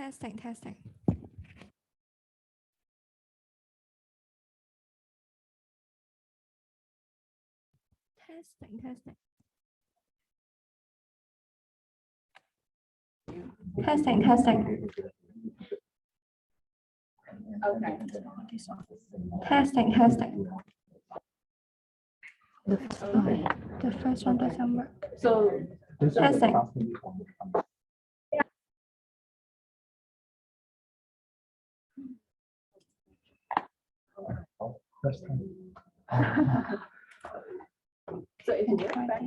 Testing. Testing. Okay. Testing. The first one doesn't work. So Testing. So it works back.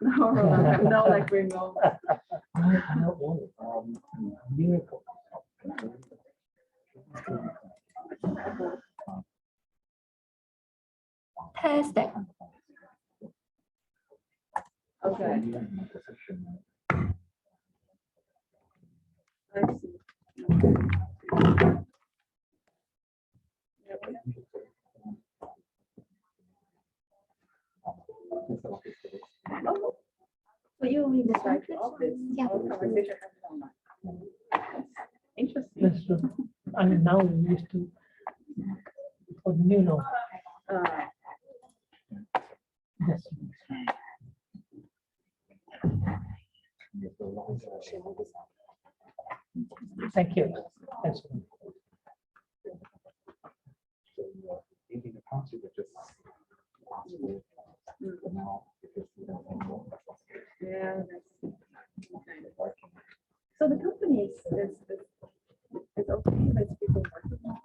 No, like remote. Testing. Okay. I see. So you mean this right off this conversation happens online? Interesting. That's true. I mean, now we used to, for the new law. Yes. Thank you. That's good. Yeah. So the company is okay, but it's people working on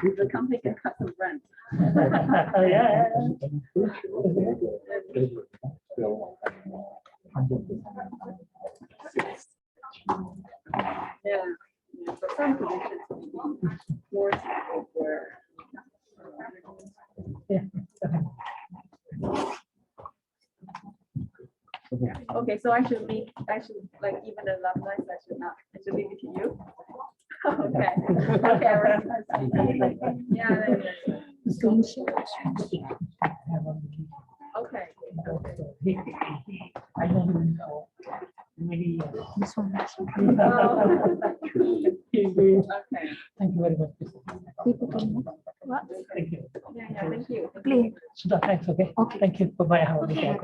maybe the company can cut some rent. Yeah. Yeah. So some positions more suitable for. Yeah. Okay, so I should like even the alumni, I should leave it to you. Okay. Okay. Yeah. Okay. I know maybe. This one. Okay. Thank you very much. What? Thank you. Yeah, thank you. Please. Sudha, thanks. Okay. Thank you. Bye bye. Have a good day.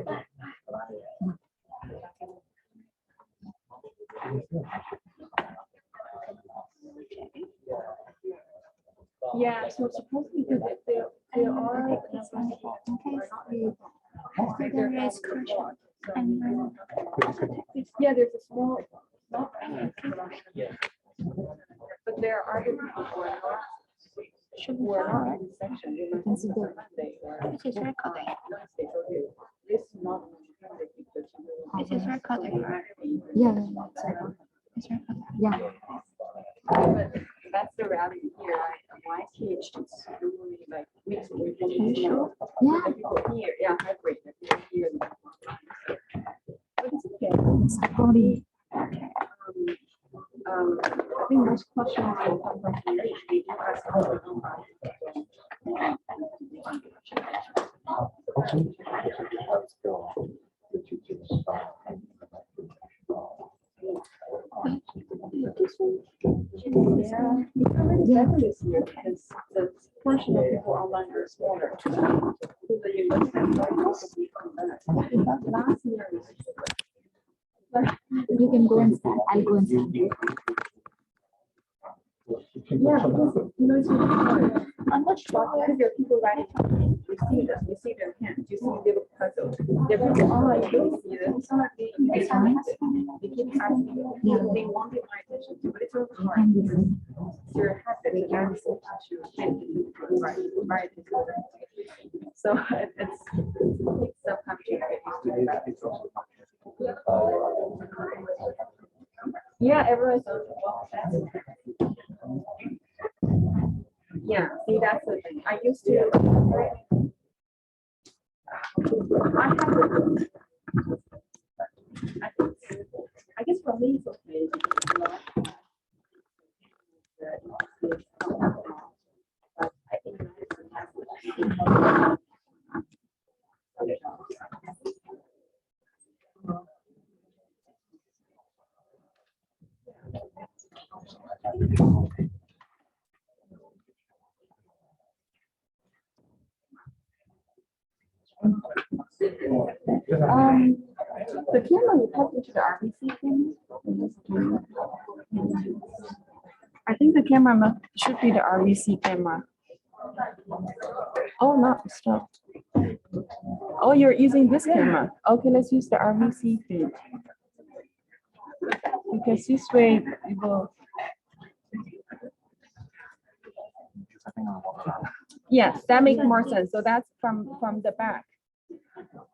Yeah, so supposedly there are There is crucial. And yeah, there's a small but there are other people who are not in the section. this is recording. This is not This is recording. Yeah. It's recording. Yeah. but that's the reality here. My PhD is really like mixed with people Yeah. here. Yeah, hybrid. Here. But it's okay. It's recording. I think most questions will come from here. We do ask Yeah, this year because the portion of people online are smaller. Last year, You can go and stand. I'll go and stand. yeah, because it's really hard. I'm not sure. Because there are people writing, you see them, you see their hands, you see they look puzzled. They're people online, you don't see them. It's not they keep asking, they wanted my attention too, but it's really hard. Your habit is very simple to right. So it's sometimes you get used to that. Yeah, everyone's on. Yeah, see, that's the thing. I used to. I guess for me, it's okay. But I think the camera you plugged into the RBC camera. I think the camera should be the RBC camera. Oh, no, stop. Oh, you're using this camera. Okay, let's use the RBC feed. Because this way it will. Yes, that makes more sense. So that's from the back.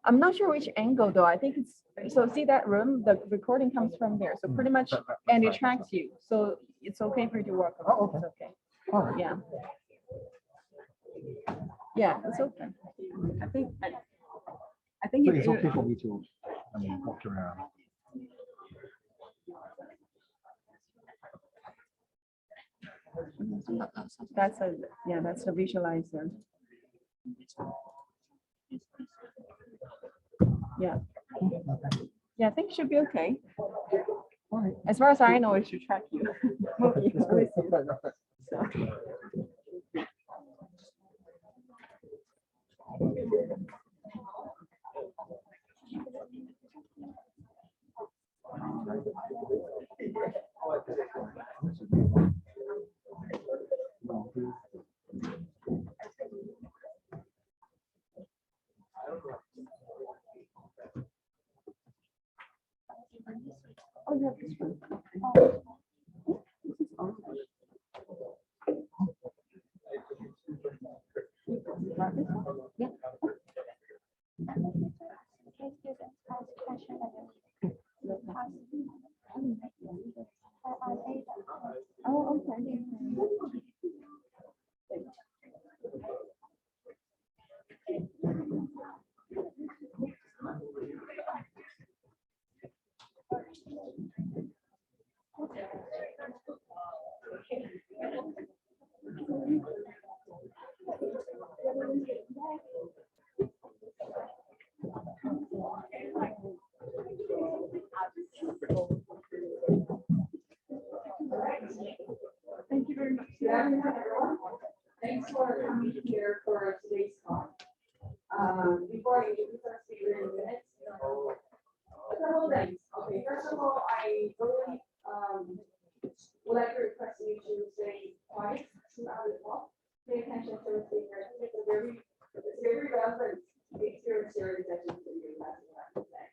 I'm not sure which angle though. I think it's, so see that room, the recording comes from there. So pretty much, and it tracks you. So it's okay for you to work. Oh, okay. It's okay. All right. Yeah. Yeah, it's okay. I think So it, it's okay for me to, walk around. that's the visualizer. Yeah. Yeah, I think it should be okay. All right. As far as I know, it should track you. Oh, yeah, this one. Yeah. Oh, okay. Thank you very much. Thanks for coming here for today's talk. Before I introduce our speaker in minutes, a couple of things. Okay, first of all, I really would like to request you to stay quiet throughout the talk. Pay attention to the speaker. I think it's very relevant experience series that you're about to say.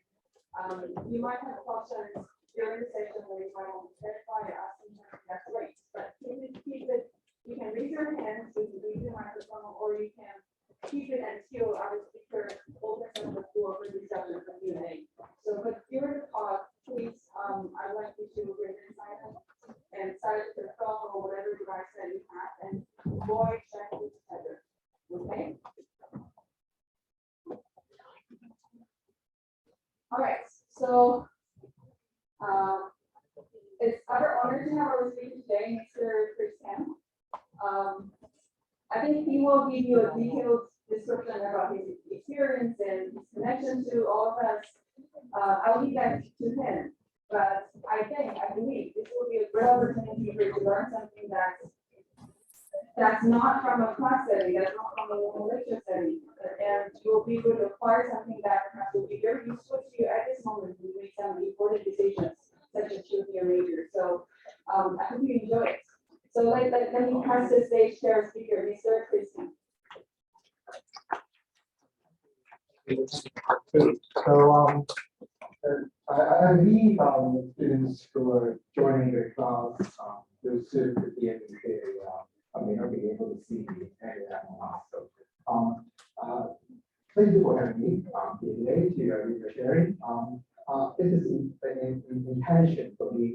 You might have questions during the session where you might want to clarify or ask something. That's great, but keep it. You can raise your hand, so you can use the microphone, or you can keep it until our speaker opens up the floor for discussion for Q&A. So, but during the talk, please, I'd like you to remain silent and silent the phone or whatever device that you have, and avoid checking each other. Okay. All right. So, it's our honor to have our speaker today, Mr. Chris Ham. I think he will give you a detailed description about his experience and his connection to all of us. I'll leave that to him, but I believe this will be a great opportunity for you to learn something that's not from a class setting, that's not from a lecture setting, and you'll be able to acquire something that perhaps will be very useful to you at this moment when you make some important decisions, such as choosing a major. So I hope you enjoy it. So let me pass the stage to our speaker, Mr. Christian. So I believe students who are joining the class, those who could be in the area, may not be able to see the area now. So thank you for having me today to your sharing. This is an intention for me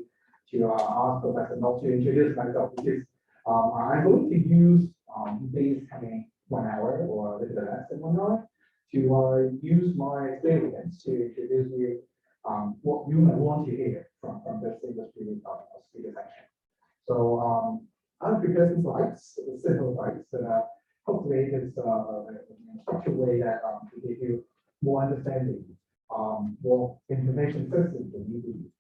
to ask Professor not to introduce myself, because I'm going to use this coming 1 hour or a little bit less than 1 hour to use my experience to introduce you what you might want to hear from this industry speaker section. So I'll prepare some slides, simple slides, that hopefully it's in a structured way that to give you more understanding what information systems that you need.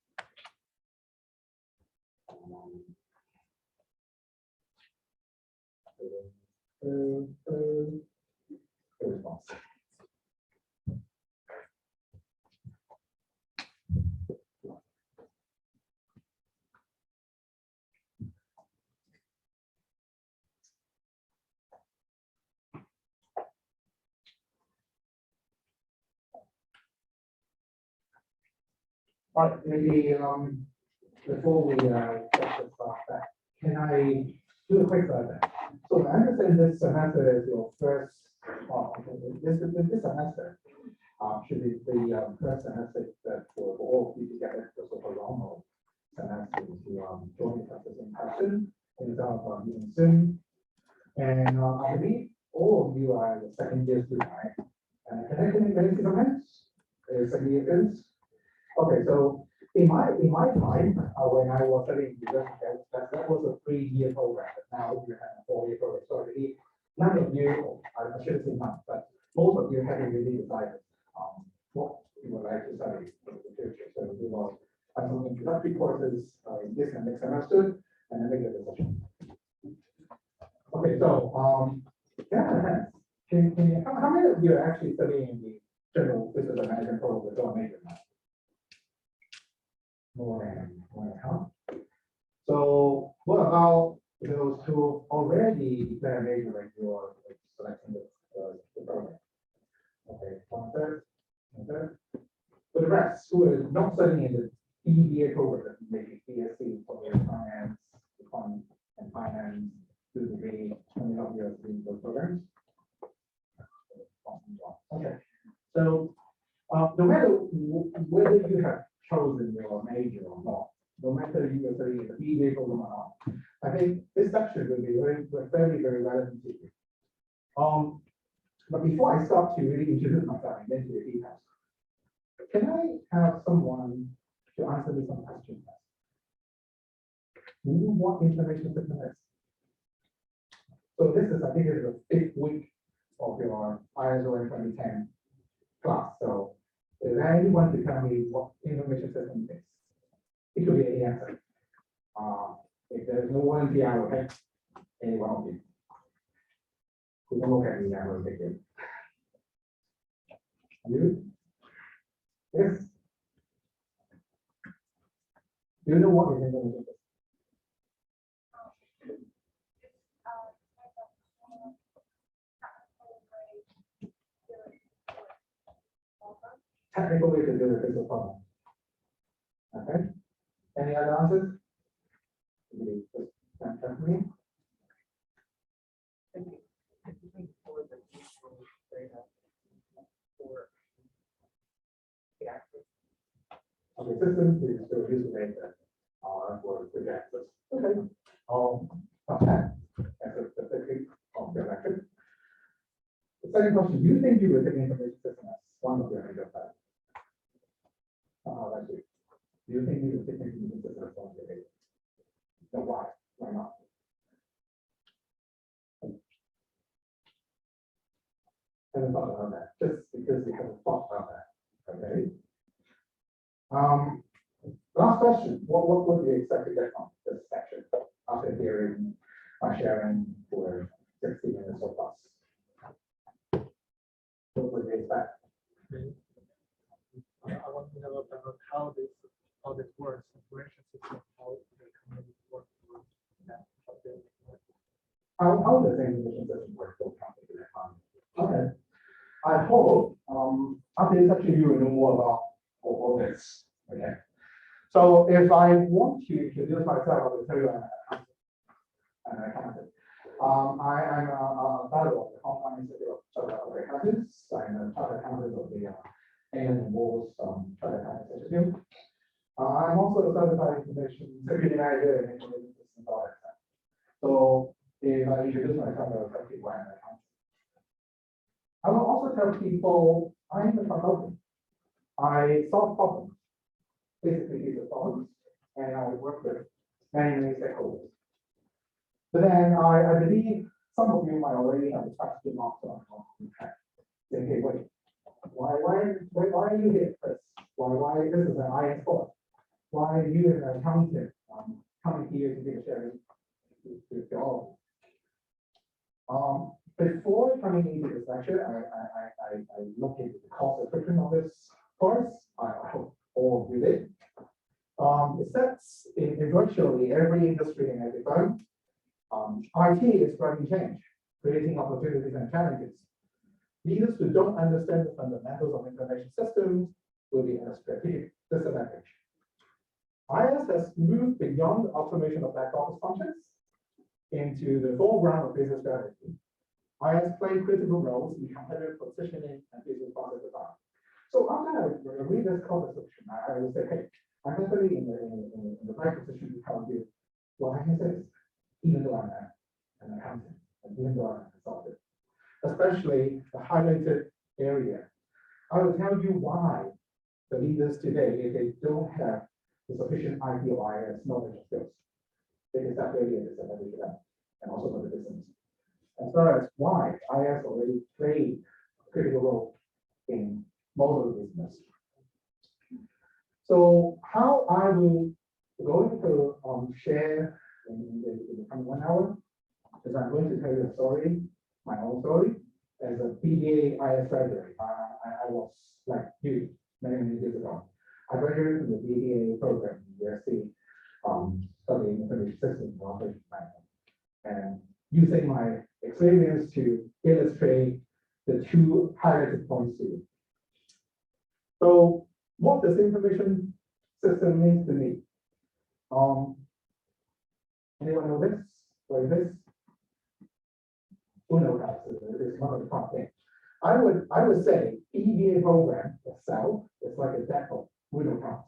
Response. All right, maybe before we get this started, can I do a quick survey? So I understand this semester is your first, this semester should be the first semester that for all of you to get a sort of normal semester to join the classes in person instead of using Zoom. And I believe all of you are the second year student, right? And can I make any comments? Second year students? Okay, so in my time, when I was studying university, that was a 3-year program. But now you have a 4-year program. So really, none of you, I should say none, but most of you haven't really decided what you would like to study in the future. So we will have some introductory courses in this and next semester, and then make a decision. Okay, so how many of you are actually studying the general business and management program with your major now? More than half. So what about those who already declare major when you are selecting the program? Okay, one third. For the rest who are not studying in the BBA program, maybe BSc for finance, econ and finance, to degree, coming up here in those programs. Okay, so no matter whether you have chosen your major or not, no matter you are studying in the BBA program or not, I think this section will be very relevant to you. But before I start to really introduce myself and get into the details, can I have someone to answer me some questions? Do you want information system is? So this is, I think, is the 5th week of your ISOM2010 class. So is there anyone to tell me what information system is? It could be any answer. If there's no one here, I will pick any one of you. You can look at me, I will pick you. You? Yes. Do you know what is information system? Technical way to deal with this problem. Okay. Any other answers? Me? Okay, system is to use the data for the access. Okay. Okay. That's a specific of the electric. The second question, do you think you will take information system as one of your major factors? That's it. Do you think you will take information system as one of your major? So why? Why not? Haven't thought about that. Just because you haven't thought about that. Okay. Last question. What would you expect to get from this section after hearing my sharing for 60 minutes or plus? What would you expect? I want to know about how this works, operation system, how the community works. How does the information system work for company? Okay. I hope after this section you will know more about all this. Okay. So if I want to introduce myself, I will tell you I'm an accountant. I'm a fellow of the Hong Kong Institute of Chartered Accountants. I'm a chartered accountant of the AIA and PwC Chartered Accountants Institute. I'm also a certified information security manager and information systems auditor. So if I introduce myself, I will tell people I'm an accountant. I will also tell people I'm a consultant. I solve problems, basically these are problems, and I work with many stakeholders. But then I believe some of you might already have a question mark on track. Say, wait, why are you here, Chris? Why this is an IS course? Why are you an accountant coming here to give a sharing to all of you? Before coming into this lecture, I looked into the course description of this course. I hope all of you did. It says in virtually every industry and every firm, IT is driving change, creating opportunities and challenges. Leaders who don't understand the fundamentals of information systems will be at a strategic disadvantage. IS has moved beyond the automation of back office functions into the foreground of business strategy. IS play critical roles in competitive positioning and business process design. So after I read this course description, I will say, hey, I'm actually in the right position to tell you what I can say, even though I'm an accountant, and even though I'm a consultant, especially the highlighted area. I will tell you why the leaders today, if they don't have the sufficient IT or IS knowledge and skills, because that really is a disadvantage for them, and also for the business. As far as why IS already played a critical role in most of the business. So how I will going to share in the coming 1 hour is I'm going to tell you a story, my own story, as a BBA IS graduate. I was like you many years ago. I graduated from the BBA program in USC, studying information systems and operations management, and using my experience to illustrate the two highlighted points to you. So what does information system mean to me? Anyone know this? What is this? Who knows that? It's one of the top things. I would say EVA program itself is like a deck of window cards.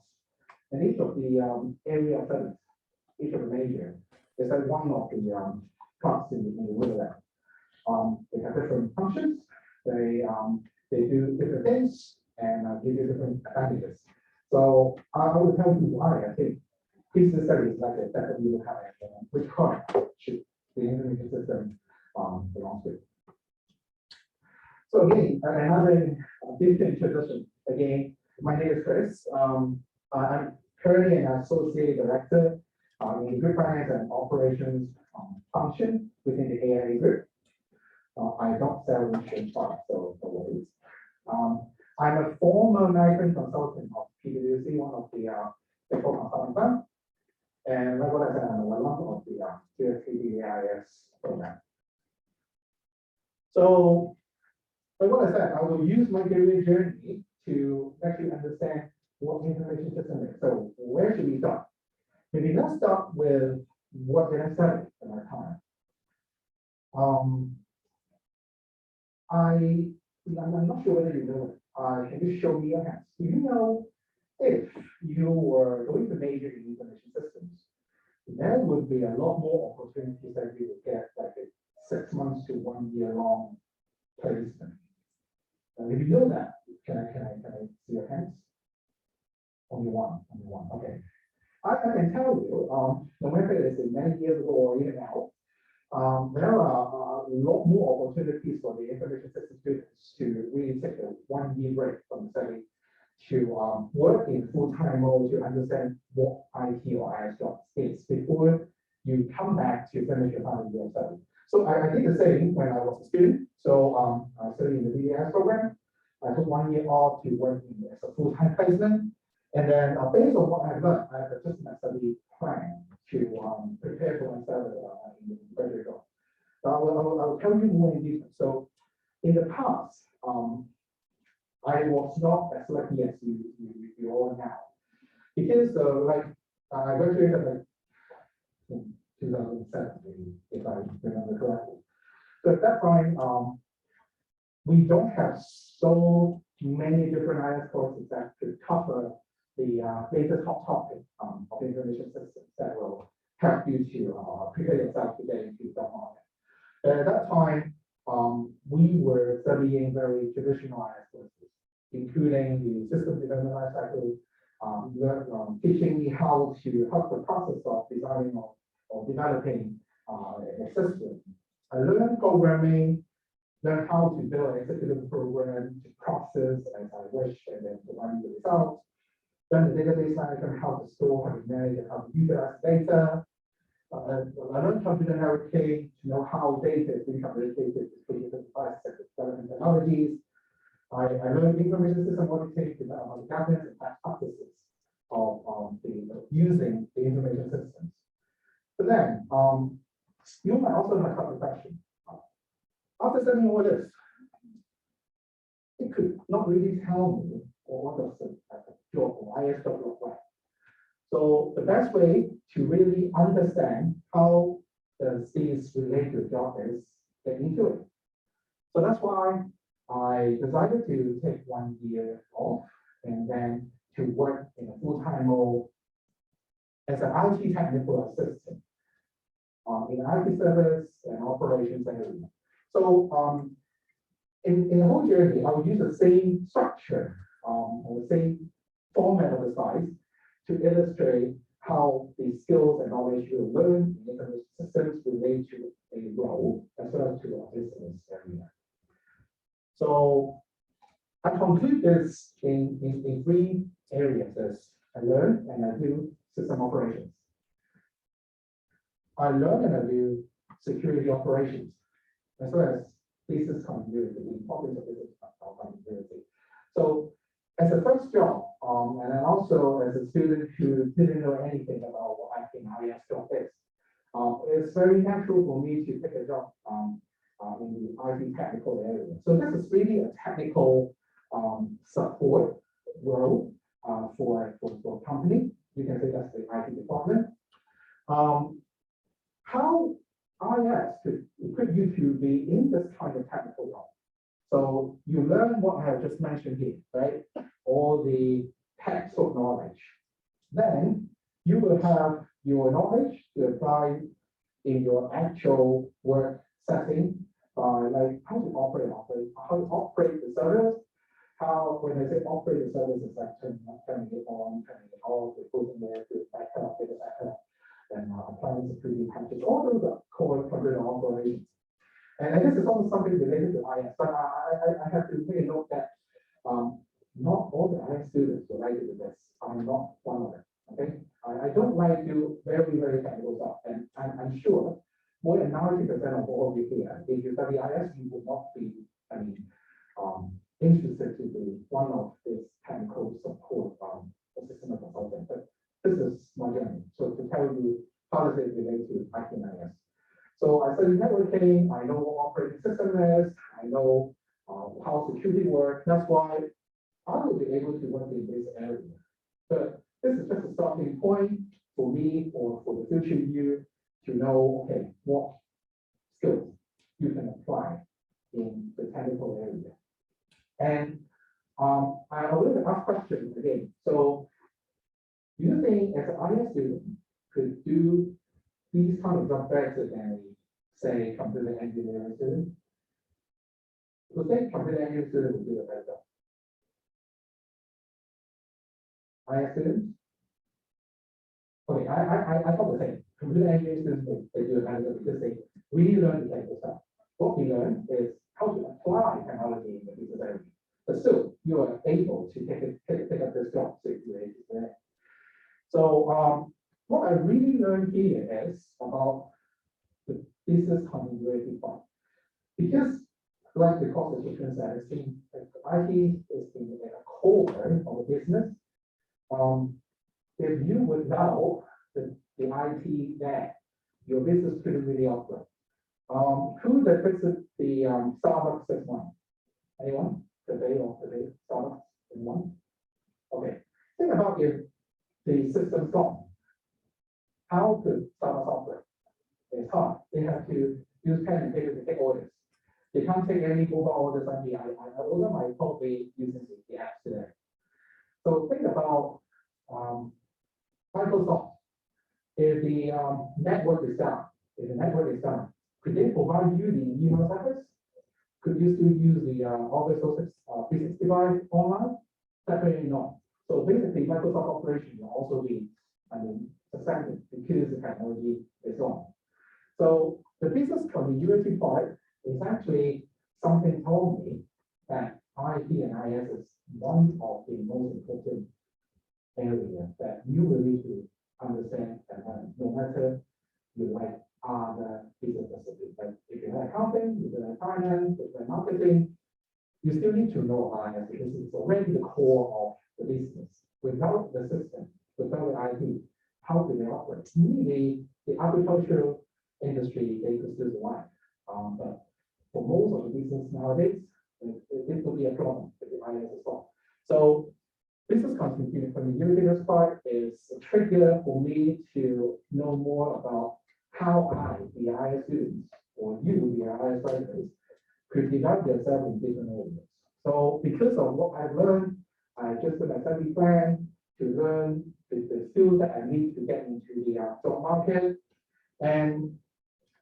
And each of the area of studies, each of the major, is like one of the cards in the window there. They have different functions. They do different things and give you different advantages. So I will tell you why I think business studies like a deck of window cards, which card should the information system belongs to. So again, another brief introduction. Again, my name is Chris. I'm currently an associate director in group finance and operations function within the AIA group. I don't sell insurance products, so no worries. I'm a former management consultant of PwC, one of the big four consulting firms. And like what I said, I'm a alum of the QST AIS program. So, like what I said, I will use my career journey to actually understand what information system is. So, where should we start? Maybe let's start with what did I study at my time. I'm not sure whether you know it. Can you show me your hands? Do you know if you were going to major in information systems, there would be a lot more opportunities that you would get, like a 6 months to 1 year long placement. And if you know that, can I see your hands? Only one. Okay. I can tell you, no matter it's many years ago or even now, there are a lot more opportunities for the information system students to really take a 1 year break from study to work in full-time mode to understand what IT or IS job is before you come back to finish your final year of study. So I did the same when I was a student. So I studied in the BBS program. I took 1 year off to work as a full-time placement. And then based on what I learned, I adjusted my study plan to prepare for myself in the graduate job. So I will tell you more in detail. So in the past, I was not as lucky as you all now. Because I graduated like in 2007, if I remember correctly. So at that time, we don't have so many different IS courses that could cover the latest hot topic of information systems that will help you to prepare yourself to get into the market. At that time, we were studying very traditional IS courses, including the system development life cycle, teaching me how the process of designing or developing a system. I learned programming, learned how to build an executable program to process as I wish, and then to run the results. Then the database management, how to store, how to manage, and how to utilize data. I learned computer networking to know how data is being communicated between different devices, development technologies. I learned information system auditing to know the governance and best practices of using the information systems. But then, you might also have a question. After studying all this, it could not really tell me what does the job or IS job look like. So the best way to really understand how does this relate to the job is get into it. So that's why I decided to take 1 year off and then to work in a full-time role as an IT technical assistant in IT service and operations area. So in the whole journey, I would use the same structure or the same format of the slides to illustrate how the skills and knowledge you learn in information systems relate to a role as well as to a business area. So I conclude this in 3 areas as I learn and I do system operations. I learn and I do security operations, as well as business continuity, the importance of business continuity. So as a first job, and then also as a student who didn't know anything about what I think IS job is, it's very natural for me to take a job in the IT technical area. So this is really a technical support role for a company. You can say that's the IT department. How IS could equip you to be in this kind of technical role. So you learn what I have just mentioned here, right? All the textbook knowledge. Then you will have your knowledge to apply in your actual work setting, like how to operate the service. How, when I say operate the service, it's like turning it on, turning it off, putting there to back up, get it back up, and applying security patches, all those are core computer operations. And this is also something related to IS, but I have to make a note that not all the IS students related to this. I'm not one of them. Okay, I don't like to do very technical stuff, and I'm sure more than 90% of all of you here, if you study IS, you will not be, interested to be one of this technical support system consultant. But this is my journey. So to tell you how does it relate to IT and IS. So I study networking, I know what operating system is, I know how security works. That's why I will be able to work in this area. But this is just a starting point for me or for the future you to know, okay, what skills you can apply in the technical area. And I will ask questions again. So do you think as an IS student could do these kind of job better than, say, computer engineering student? So say computer engineering student would do a better job. IS students? Okay, I thought the same. Computer engineering students, they do a better job because they really learn the technical stuff. What we learn is how to apply technology in the business area. But still, you are able to pick up this job situation. So what I really learned here is about the business continuity part. Because like the course description said, it's been IT is in a core of the business. If you would know the IT there, your business couldn't really operate. Who that visit the Starbucks this month? Anyone? Today Starbucks in one? Okay. Think about if the system's gone. How could Starbucks operate? It's hard. They have to use pen and paper to take orders. They can't take any mobile orders on the order might probably using the apps today. So think about Microsoft. If the network is down, could they provide you the email service? Could you still use the Office 365 online? Definitely not. So basically, Microsoft Operations will also be, suspended because the technology is on. So the business continuity part is actually something told me that IT and IS is one of the most important areas that you will need to understand and learn, no matter you like other business disciplines. Like if you like accounting, if you like finance, if you like marketing, you still need to know IS because it's already the core of the business. Without the system, without the IT, how do they operate? Maybe the agricultural industry, they could still survive. But for most of the business nowadays, it will be a problem if the IS is gone. So business continuity this part is a trigger for me to know more about how I, the IS students, or you, the IS writers, could develop yourself in different areas. So because of what I've learned, I just put a study plan to learn the skills that I need to get into the job market. And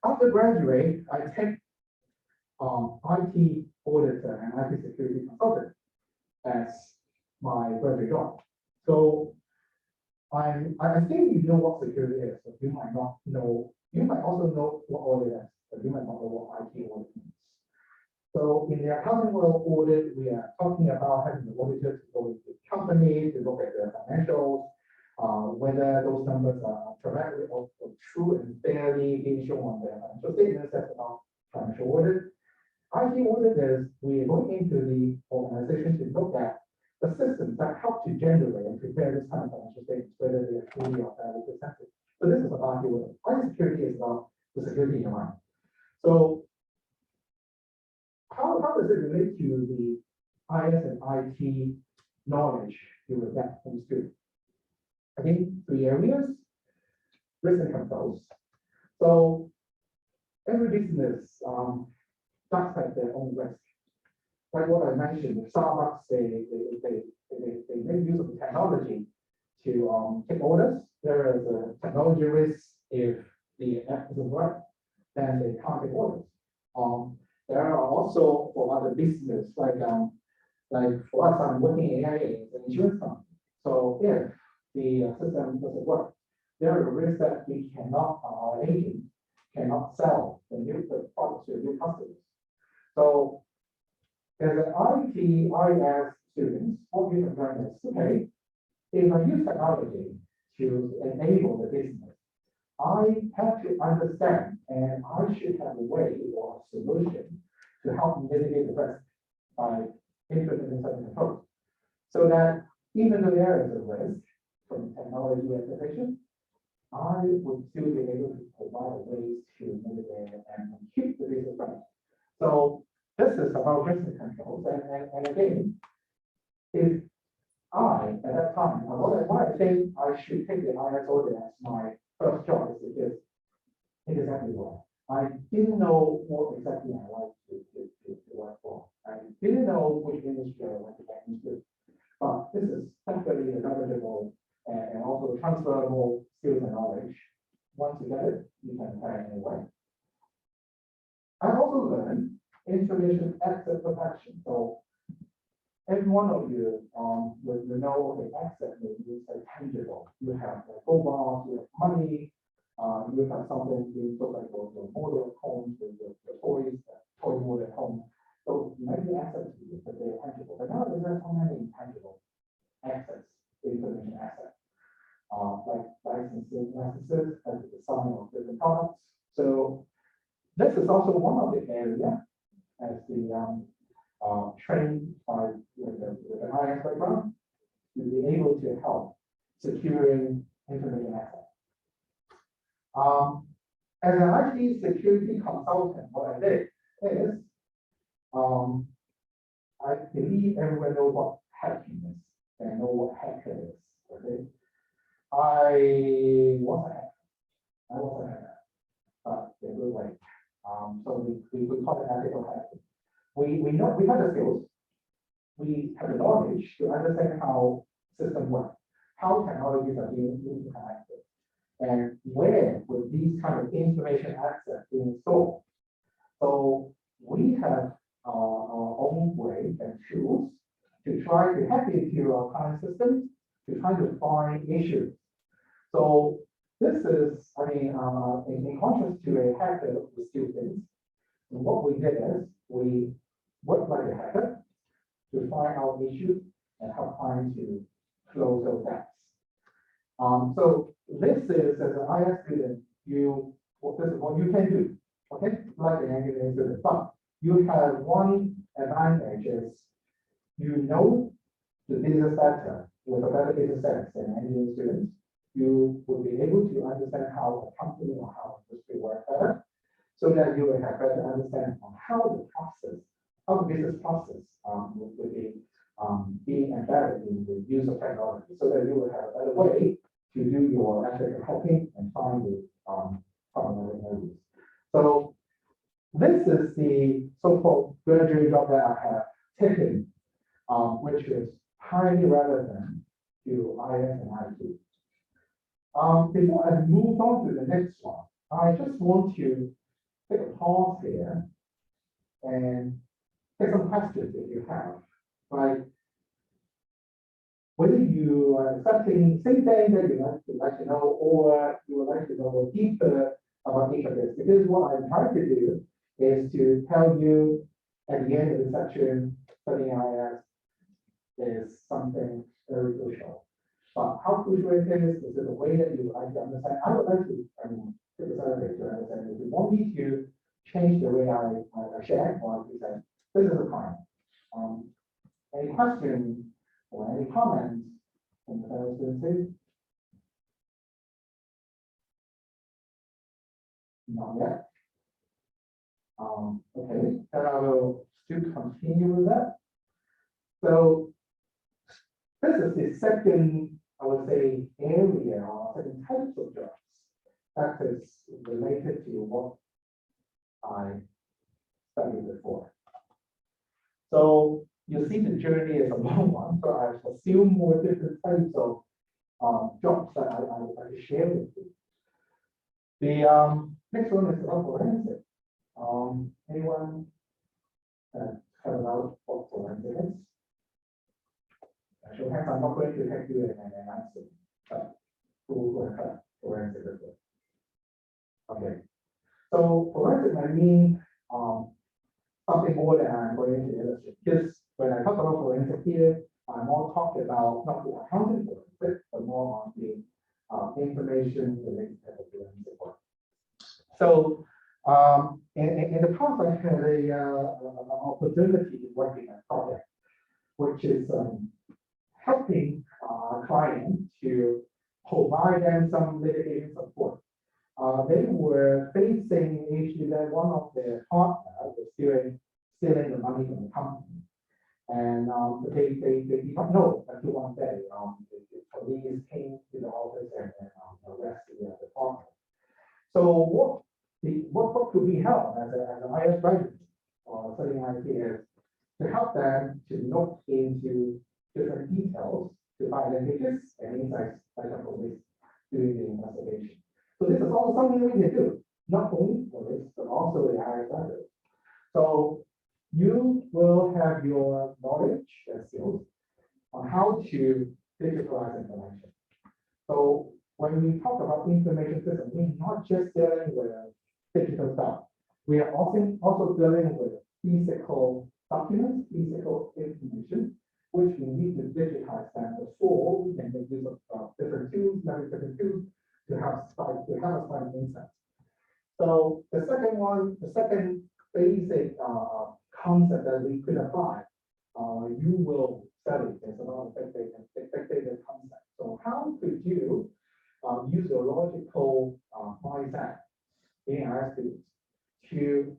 after graduate, I take IT auditor and IT security consultant as my graduate job. So I think you know what security is, but you might not know. You might also know what audit is, but you might not know what IT audit means. So in the accounting world audit, we are talking about having the auditor to go into the company to look at the financials, whether those numbers are correctly or true and fairly being shown on the financial statements. That's about financial audit. IT audit is we are going into the organization to look at the systems that help to generate and prepare this kind of financial statements, whether they are truly or fairly presented. So this is about IT audit. IT security is about the security in your mind. So how does it relate to the IS and IT knowledge you will get from school? I think 3 areas: risk and controls. So every business does have their own risk. Like what I mentioned, with Starbucks, they make use of the technology to take orders. There is a technology risk. If the app doesn't work, then they can't take orders. There are also for other business, like for us, I'm working in AIA, it's an insurance company. So if the system doesn't work, there are risks that we cannot, our agent cannot sell the products to new customers. So as an IT, IS students, what we have learned is, okay, if I use technology to enable the business, I have to understand and I should have a way or a solution to help mitigate the risk by implementing certain controls. So that even though there is a risk from technology application, I would still be able to provide ways to mitigate and keep the business running. So this is about risk controls. And again, if at that time, why I think I should take the IS audit as my first choice is because it is everywhere. I didn't know what exactly I like to work for. I didn't know which industry I want to get into. But this is definitely a leverageable and also transferable skills and knowledge. Once you get it, you can apply it anyway. I also learned information asset protection. So every one of you will know the asset is tangible. You have gold bars, you have money, you have something to look like your model at home, your toys, toy model at home. So you might be assets to you, but they're tangible. But now there are so many intangible assets, information assets, like licenses, like the design of different products. So this is also one of the areas as the trained by with an IS background to be able to help securing information assets. As an IT security consultant, what I did is I believe everyone knows what hacking is and know what hacker is. Okay, I was a hacker, but in a good way. So we call it ethical hacking. We know we have the skills, we have the knowledge to understand how systems work, how technologies are being interconnected, and where would these kind of information assets being stored. So we have our own way and tools to try to hack into our client systems to try to find issues. So this is, I mean, in contrast to a hacker with students, what we did is we worked like a hacker to find out issues and help clients to close those gaps. So this is, as an IS student, this is what you can do, okay? Like an engineering student, but you have one advantage is you know the business sector with a better business sense than engineering students. You will be able to understand how a company or how industry works better, so that you will have better understanding on how the process, how the business process will be being embedded in the use of technology, so that you will have a better way to do your ethical hacking and find the problematic areas. So this is the so-called graduate job that I have taken, which is highly relevant to IS and IT. Before I move on to the next one, I just want to take a pause here and take some questions if you have. Like, whether you are accepting same thing that you like to know, or you would like to know deeper about each of this. Because what I'm trying to do is to tell you at the end of the section, studying IS is something very crucial. But how crucial it is it the way that you would like to understand? I would like to, take a survey to understand if you want me to change the way I share or I present. This is the time. Any questions or any comments from the fellow students? Not yet. Okay, then I will still continue with that. So this is the second, I would say, area or second types of jobs that is related to what I studied before. So you see the journey is a long one, so I assume more different types of jobs that I share with you. The next one is about forensic. Anyone have about what forensic is? I should have, I'm not going to have you an answer, but who have forensic as well? Okay, so forensic I mean something more than I'm going to illustrate. Because when I talk about forensic here, I'm more talking about not the accounting forensic, but more on the information related to the forensic work. So in the past, I had an opportunity to work in a project, which is helping clients to provide them some litigation support. They were facing an issue that one of their partners was stealing the money from the company. And they did not know until one day the police came to the office and arrested the partner. So what could we help as an IS graduate or studying IT is to help them to look into different details to find linkages and insights like the police doing the investigation. So this is also something we can do, not only for this, but also the IS graduate. So you will have your knowledge and skills on how to digitalize information. So when we talk about information system, we're not just dealing with digital stuff. We are also dealing with physical documents, physical information, which we need to digitize them before we can make use of different tools, many different tools to have us find insights. So the second basic concept that we could apply, you will study is about big data concept. So how could you use your logical mindset in our students to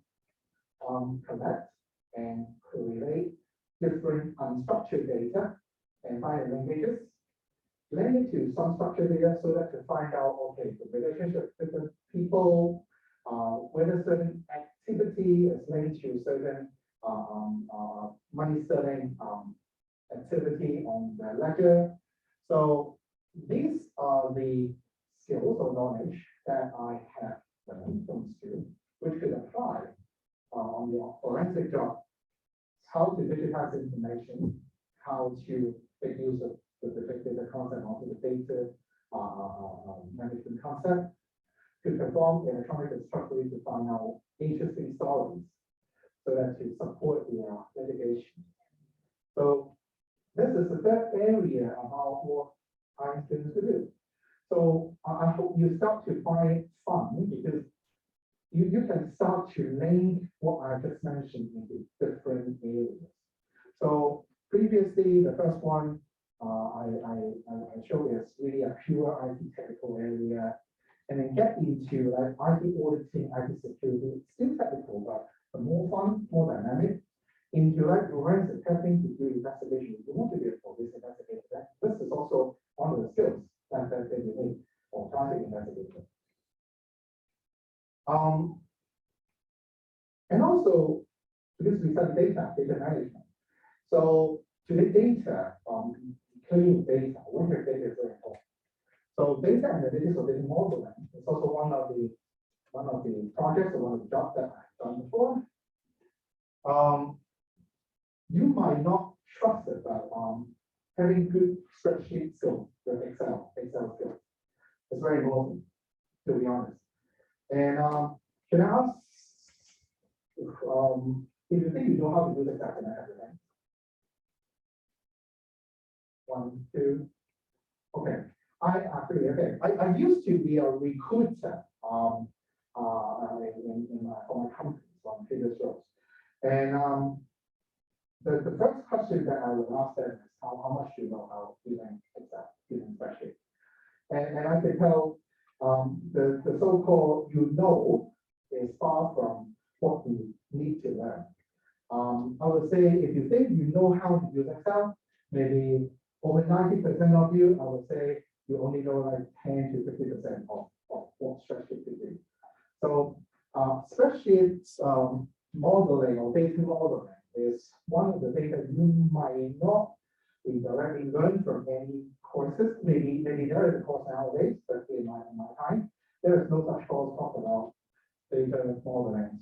collect and correlate different unstructured data and find linkages, link it to some structured data so that to find out, okay, the relationship with different people, whether certain activity is linked to certain money selling activity on the ledger. So these are the skills or knowledge that I have learned from students, which could apply on the forensic job how to digitize information, how to make use of the big data concept, also the data management concept, to perform electronic discovery to find out interesting stories, so that to support the litigation. So this is the third area about what I'm students to do. So I hope you start to find it fun, because you can start to link what I just mentioned into different areas. So previously, the first one I showed is really a pure IT technical area, and then get into like IT auditing, IT security, still technical, but more fun, more dynamic. Into like forensic testing to do investigation. You want to do it for this investigation. This is also one of the skills that they need for traffic investigation. And also, because we study data management. So today data, cleaning data, winter data is very important. So data analytics or data modeling is also one of the projects or one of the jobs that I've done before. You might not trust it, but having good spreadsheet skills with Excel skills is very important, to be honest. And can I ask if you think you know how to do this, can I have your hand? 1, 2. Okay. I used to be a recruiter for my company on previous roles. And the first question that I would ask them is how much do you know how using Excel, using spreadsheet? And I can tell the so-called is far from what you need to learn. I would say if you think you know how to use Excel, maybe over 90% of you, I would say you only know like 10 to 50% of what spreadsheet you do. So spreadsheets modeling or data modeling is one of the things that you might not be directly learned from any courses. Maybe there is a course nowadays, but in my time, there is no such course talk about data modeling.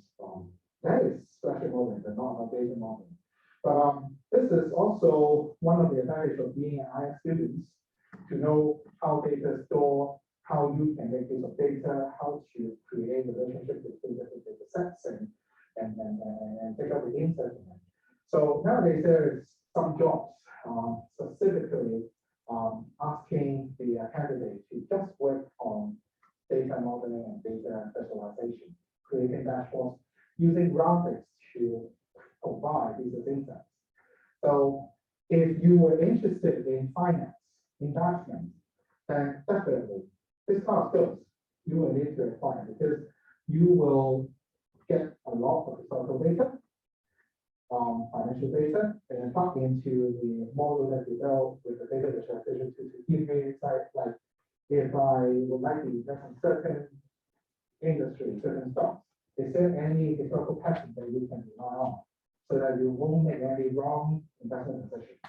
That is spreadsheet modeling, but not data modeling. But this is also one of the advantages of being an IA student, to know how data is stored, how you can make use of data, how to create relationships between different data sets and take out the insights. So nowadays there is some jobs specifically asking the candidate to just work on data modeling and data visualization, creating dashboards using graphics to provide these insights. So if you were interested in finance, investment, then definitely this kind of skills you will need to acquire, because you will get a lot of historical data, financial data, and then plug into the model that you built with the data visualization to give you insights like, if I would like to invest in certain industry, certain stocks, is there any historical pattern that you can rely on so that you won't make any wrong investment decisions?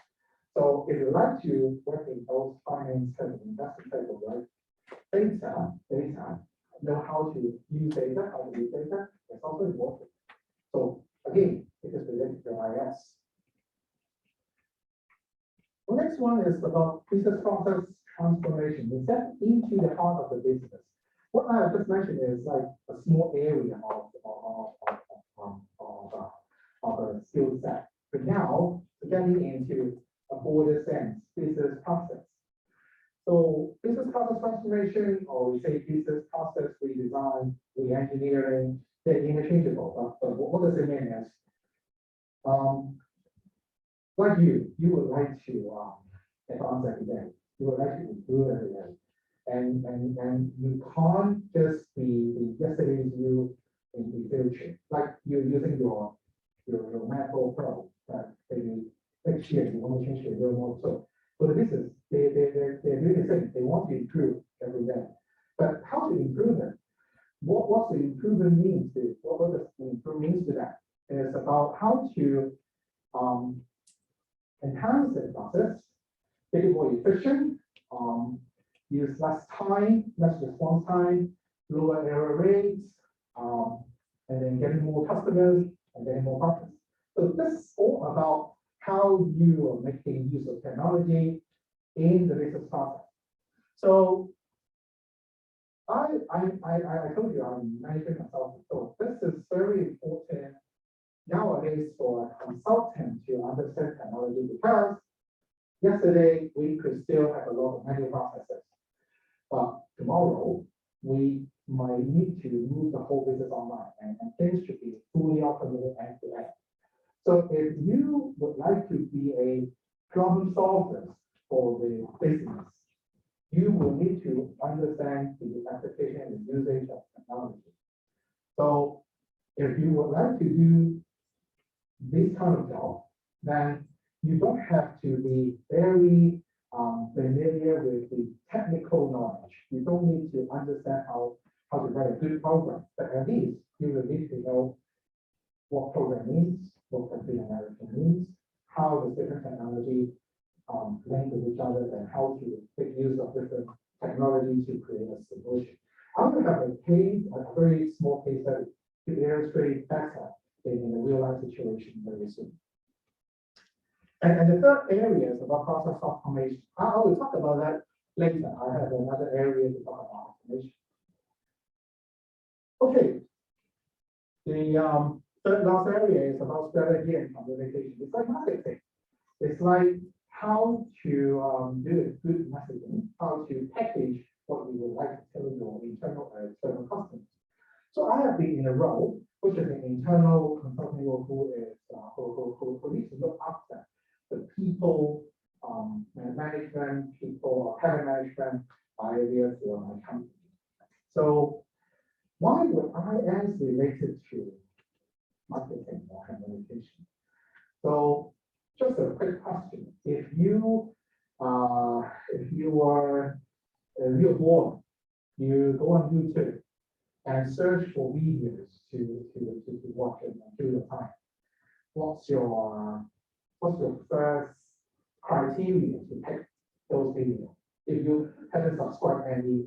So if you like to work in those finance type of investment type of work, data, know how to use data, it's also important. So again, it is related to IS. The next one is about business process transformation. We step into the heart of the business. What I have just mentioned is like a small area of a skill set. But now, getting into a broader sense, business process. So business process transformation, or we say business process redesign, re-engineering, they're interchangeable. But what does it mean is, like you would like to advance every day. You would like to improve every day. And you can't just be yesterday's you in the future. Like you're using your macro pro, maybe next year you want to change your more. So for the business, they're doing the same. They want to improve every day. But how to improve it? What's the improvement means to? What does the improvement means to that? It's about how to enhance the process, make it more efficient, use less time, less response time, lower error rates, and then getting more customers and getting more profits. So this is all about how you are making use of technology in the business process. So I told you I'm managing myself. So this is very important nowadays for a consultant to understand technology, because yesterday we could still have a lot of manual processes, but tomorrow we might need to move the whole business online, and things should be fully automated end to end. So if you would like to be a problem solver for the business, you will need to understand the application and usage of technology. So if you would like to do this kind of job, then you don't have to be very familiar with the technical knowledge. You don't need to understand how to write a good program, but at least you will need to know what program means, what computer analysis means, how the different technology link with each other, and how to make use of different technology to create a solution. I will have a very small case study to illustrate better in a real life situation very soon. And the third area is about process automation. I will talk about that later. I have another area to talk about automation. Okay. The third last area is about strategy and communication. It's like marketing. It's like how to do a good messaging, how to package what we would like to tell your internal or external customers. So I have been in a role, which is an internal consulting role, who needs to look after the people, management, people, talent management areas for my company. So why would IS related to marketing or communication? So just a quick question: if you're bored, you go on YouTube and search for videos to watch and kill your time. What's your first criteria to pick those videos? If you haven't subscribed any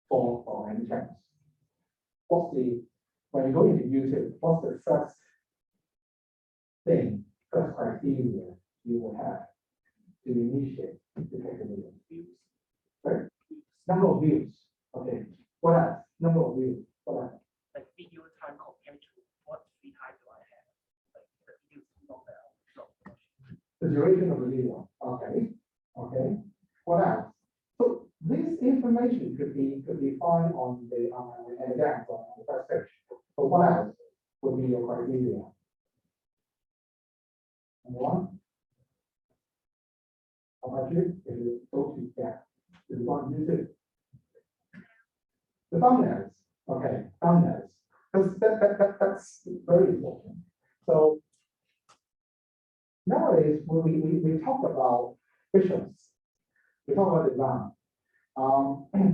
for any channels, when you go into YouTube, what's the first criteria you will have to initiate to pick a video? Right? Number of views. Okay. What else? Number of views. What else? Like video time compared to what free time do I have? Like the video is not there. The duration of the video. Okay. Okay. What else? So this information could be found on the again on the first page. So what else would be your criteria? Number one. How about you? If you go to if you want to use it. The thumbnails. Okay, thumbnails. That's very important. So nowadays, when we talk about visuals, we talk about design.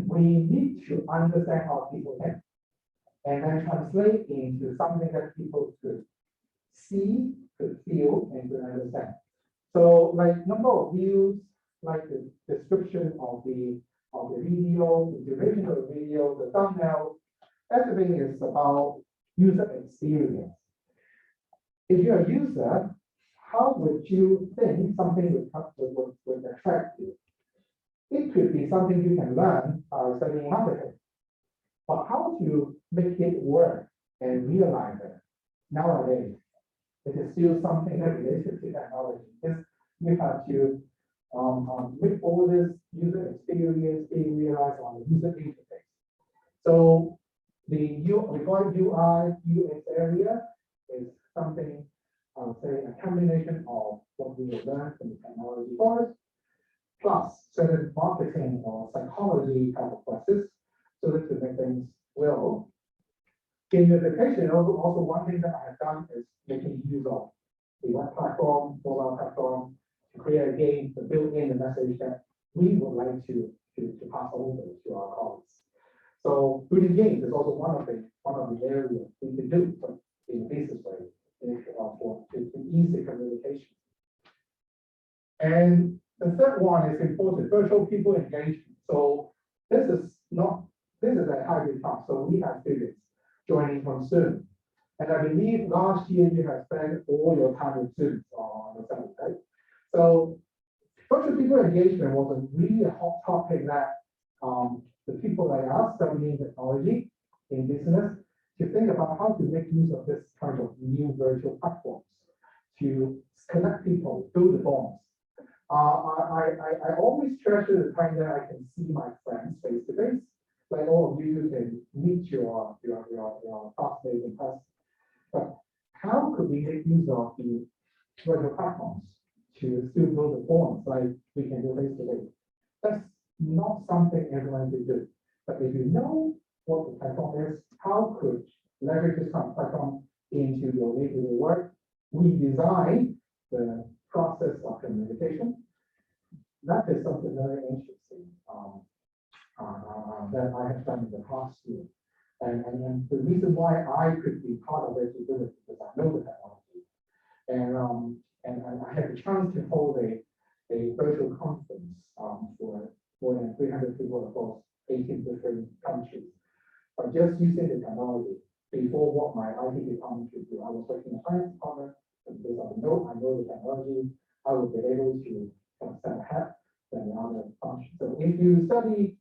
We need to understand how people think, and then translate into something that people could see, could feel, and could understand. So, like number of views, like the description of the video, the duration of the video, the thumbnail, everything is about user experience. If you're a user, how would you think something would attract you? It could be something you can learn by studying marketing, but how to make it work and realize it nowadays, it is still something that related to technology. You have to make all this user experience being realized on the user interface. So the UI UX area is something, I would say, a combination of what we have learned from the technology course, plus certain marketing or psychology type of process, so that to make things well. Gamification, also one thing that I have done is making use of the web platform, mobile platform, to create a game to build in the message that we would like to pass over to our colleagues. So building games is also one of the areas we can do in a business way to ease the communication. And the third one is important, virtual people engagement. So this is a hybrid class. So we have students joining from Zoom. And I believe last year you have spent all your time with students on the study, right? So virtual people engagement was a really hot topic that the people like us studying technology in business to think about how to make use of this kind of new virtual platforms to connect people, build the bonds. I always treasure the time that I can see my friends face to face. Like all of you can meet your classmates in person. But how could we make use of the virtual platforms to still build the bonds like we can do face to face? That's not something everyone can do. But if you know what the platform is, how could leverage this kind of platform into your day-to-day work? We design the process of communication. That is something very interesting that I have done in the past year. And the reason why I could be part of it is because I know the technology. And I had the chance to hold a virtual conference for more than 300 people across 18 different countries. But just using the technology before what my IT department could do. I was working in the science department, and because I know the technology, I will be able to step ahead than the other functions. So if you study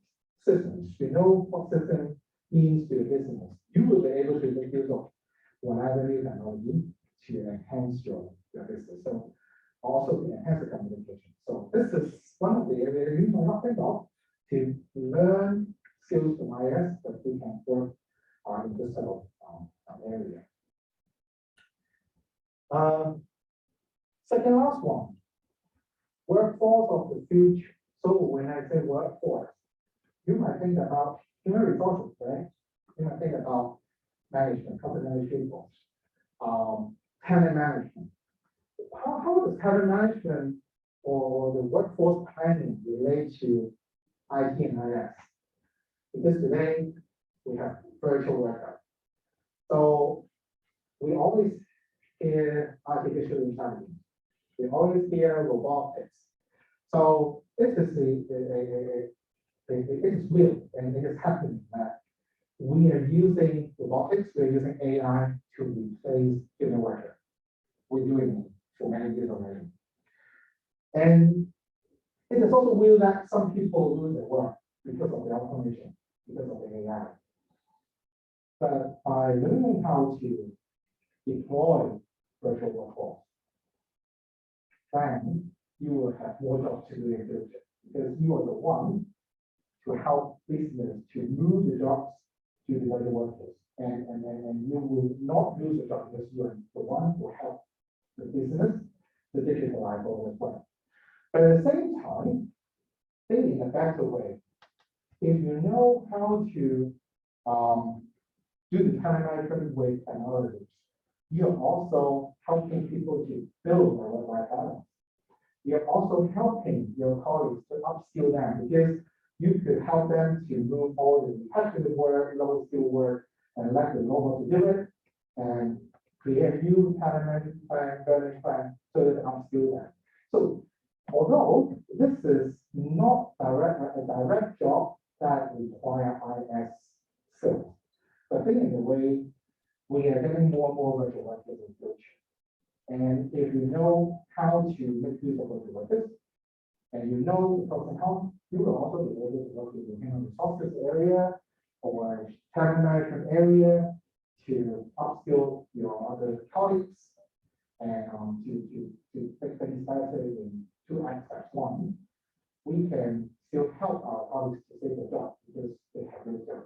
systems, you know what system means to the business, you will be able to make use of whatever new technology to enhance your business. So also to enhance the communication. So this is one of the areas you might not think of to learn skills from IS that we can work in this sort of area. Second last one, workforce of the future. So when I say workforce, you might think about human resources, right? You might think about management, how to manage people, talent management. How does talent management or the workforce planning relate to IT and IS? Because today we have virtual worker. So we always hear artificial intelligence. We always hear robotics. So this is it is real and it is happening that we are using robotics, we're using AI to replace human worker. We're doing it for many years already. And it is also real that some people lose their work because of the automation, because of the AI. But by learning how to deploy virtual workforce, then you will have more jobs to do in the future because you are the one to help business to move the jobs to the virtual workforce. And you will not lose the job because you are the one who help the business to digitalize all as well. But at the same time, think in a better way. If you know how to do the talent management with technology, you're also helping people to build their work-life balance. You're also helping your colleagues to upskill them because you could help them to move all the repetitive work, low skill work, and let them know how to do it, and create new talent management plan, learning plan, so that they upskill them. So although this is not a direct job that require IS skills, but think in a way, we are getting more and more virtual workers in the future. And if you know how to make use of virtual workers, and you know the pros and cons, you will also be able to work with the human resources area or talent management area to upskill your other colleagues and to make things better in two aspects. One, we can still help our colleagues to save their job because they have no job.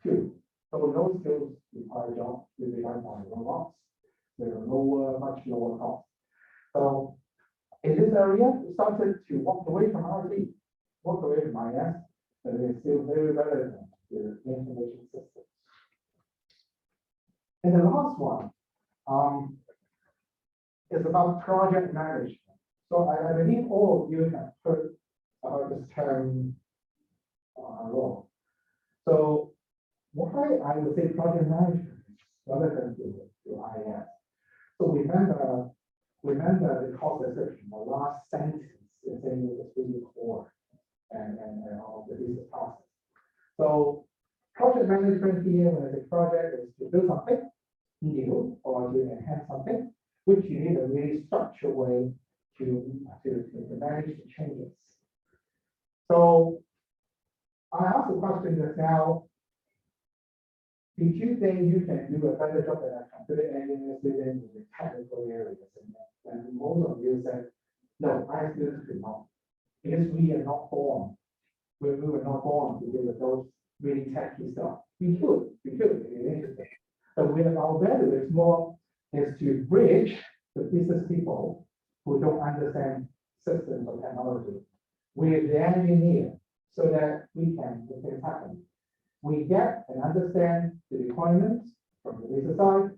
Two, so those skills require jobs will be done by robots with a much lower cost. So in this area, we started to walk away from RT, walk away from IS, but it is still very relevant to information systems. And the last one is about project management. So I believe all of you have heard about this term a lot. So why I would say project management is relevant to IS. So remember the course description, the last sentence is saying it's really core and of the business process. So project management here, when I say project, is to build something new structured way to manage the changes. So I asked the question just now, did you think you can do a better job than a computer engineer student in the technical areas? And most of you said, no, I still could not. Because we are not born. We were not born to deal with those really techy stuff. We could, it's interesting. But with our value is to bridge the business people who don't understand systems or technology with the engineer so that we can make things happen. We get and understand the requirements from the business side,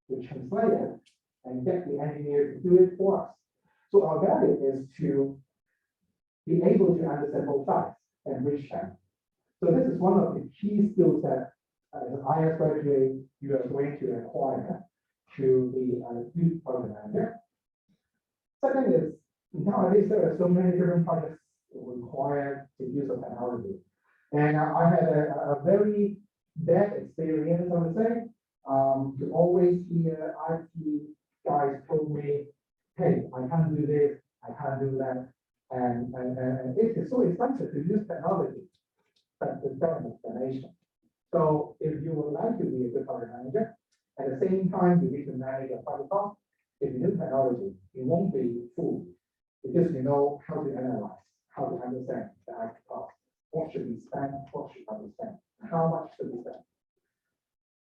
we translate it, and get the engineer to do it for us. So our value is to be able to understand both sides and reach them. So this is one of the key skills that as an IS graduate you are going to acquire to be a good project manager. Second is, nowadays there are so many different projects required to use of technology. And I had a very bad experience, I would say, to always hear IT guys told me, hey, I can't do this, I can't do that. And it is so expensive to use technology, but it's not an explanation. So if you would like to be a good project manager, at the same time, you need to manage your project cost. If you use technology, you won't be fooled because you know how to analyze, how to understand the IT cost. What should be spent, what should not be spent, how much should be spent.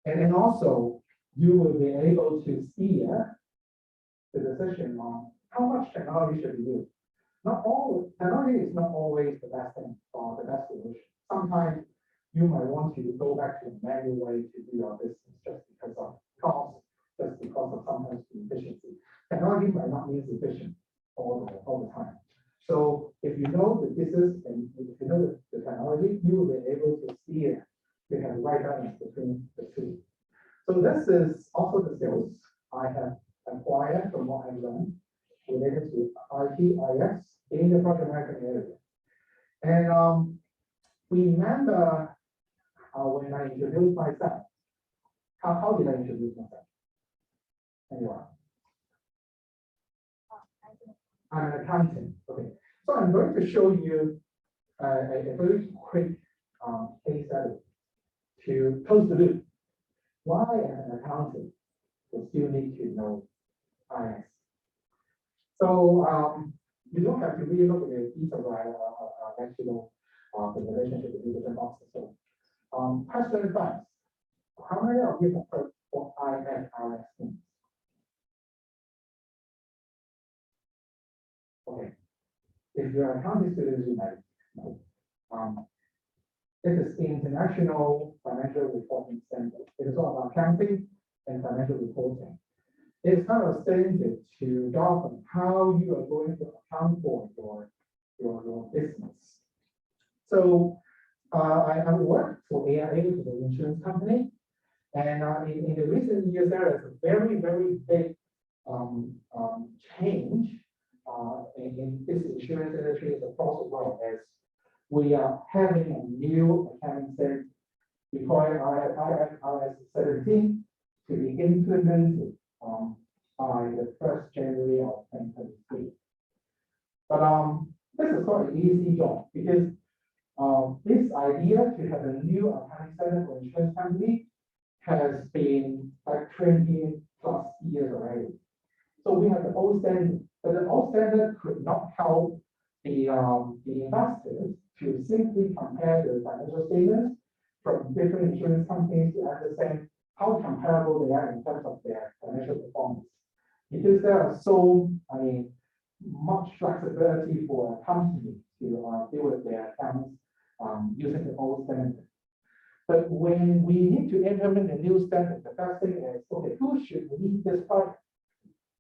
And then also, you will be able to steer the decision on how much technology should be used. Not all technology is not always the best thing or the best solution. Sometimes you might want to go back to a manual way to do your business just because of cost, just because of sometimes the efficiency. Technology might not mean efficient all the time. So if you know the business and if you know the technology, you will be able to steer to have the right balance between the two. So this is also the skills I have acquired from what I've learned related to IT, IS in the project management area. And remember when I introduced myself, how did I introduce myself? Anyone? I'm an accountant. Okay, so I'm going to show you a very quick case study to close the loop. Why, as an accountant, you still need to know IS? So you don't have to really look at each of national the relationship with different boxes. So question first: how many of you have heard what IFRS means? Okay, if you're an accounting student, you might know. It is the International Financial Reporting Standard. It is all about accounting and financial reporting. It is kind of a standard to govern how you are going to account for your business. So I work for AIA, which is an insurance company, and in the recent years there is a very, very big change in this insurance industry across the world as we are having a new accounting standard requiring IFRS 17 to be implemented by the 1st January of 2023. But this is not an easy job because this idea to have a new accounting standard for insurance company has been like 20+ years already. So we have the old standard, but the old standard could not help the investors to simply compare the financial statements from different insurance companies to understand how comparable they are in terms of their financial performance. Because there are so much flexibility for a company to deal with their accounts using the old standard. But when we need to implement a new standard, the first thing is, okay, who should lead this project?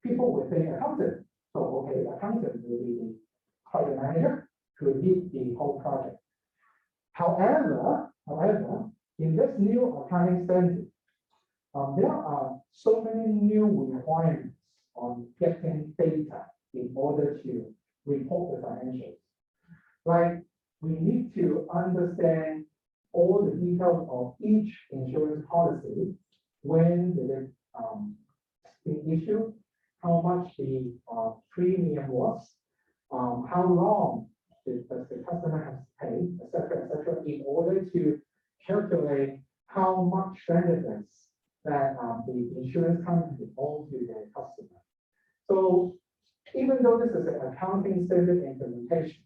People will think accountant. So, okay, accountant will be the project manager to lead the whole project. However, in this new accounting standard, there are so many new requirements on getting data in order to report the financials. Like, we need to understand all the details of each insurance policy, when did it be issued, how much the premium was, how long does the customer has to pay, etc., in order to calculate how much benefits that the insurance company owes to their customer. So even though this is an accounting standard implementation,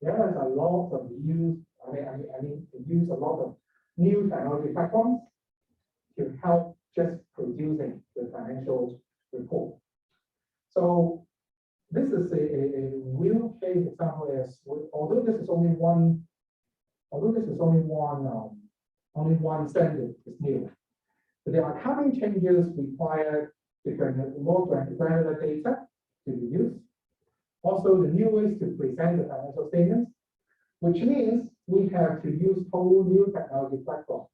there is a lot of use. I mean, use a lot of new technology platforms to help just producing the financial report. So this is a real case example. As although this is only one standard is new, but the accounting changes require more granular data to be used. Also, the new ways to present the financial statements, which means we have to use whole new technology platform.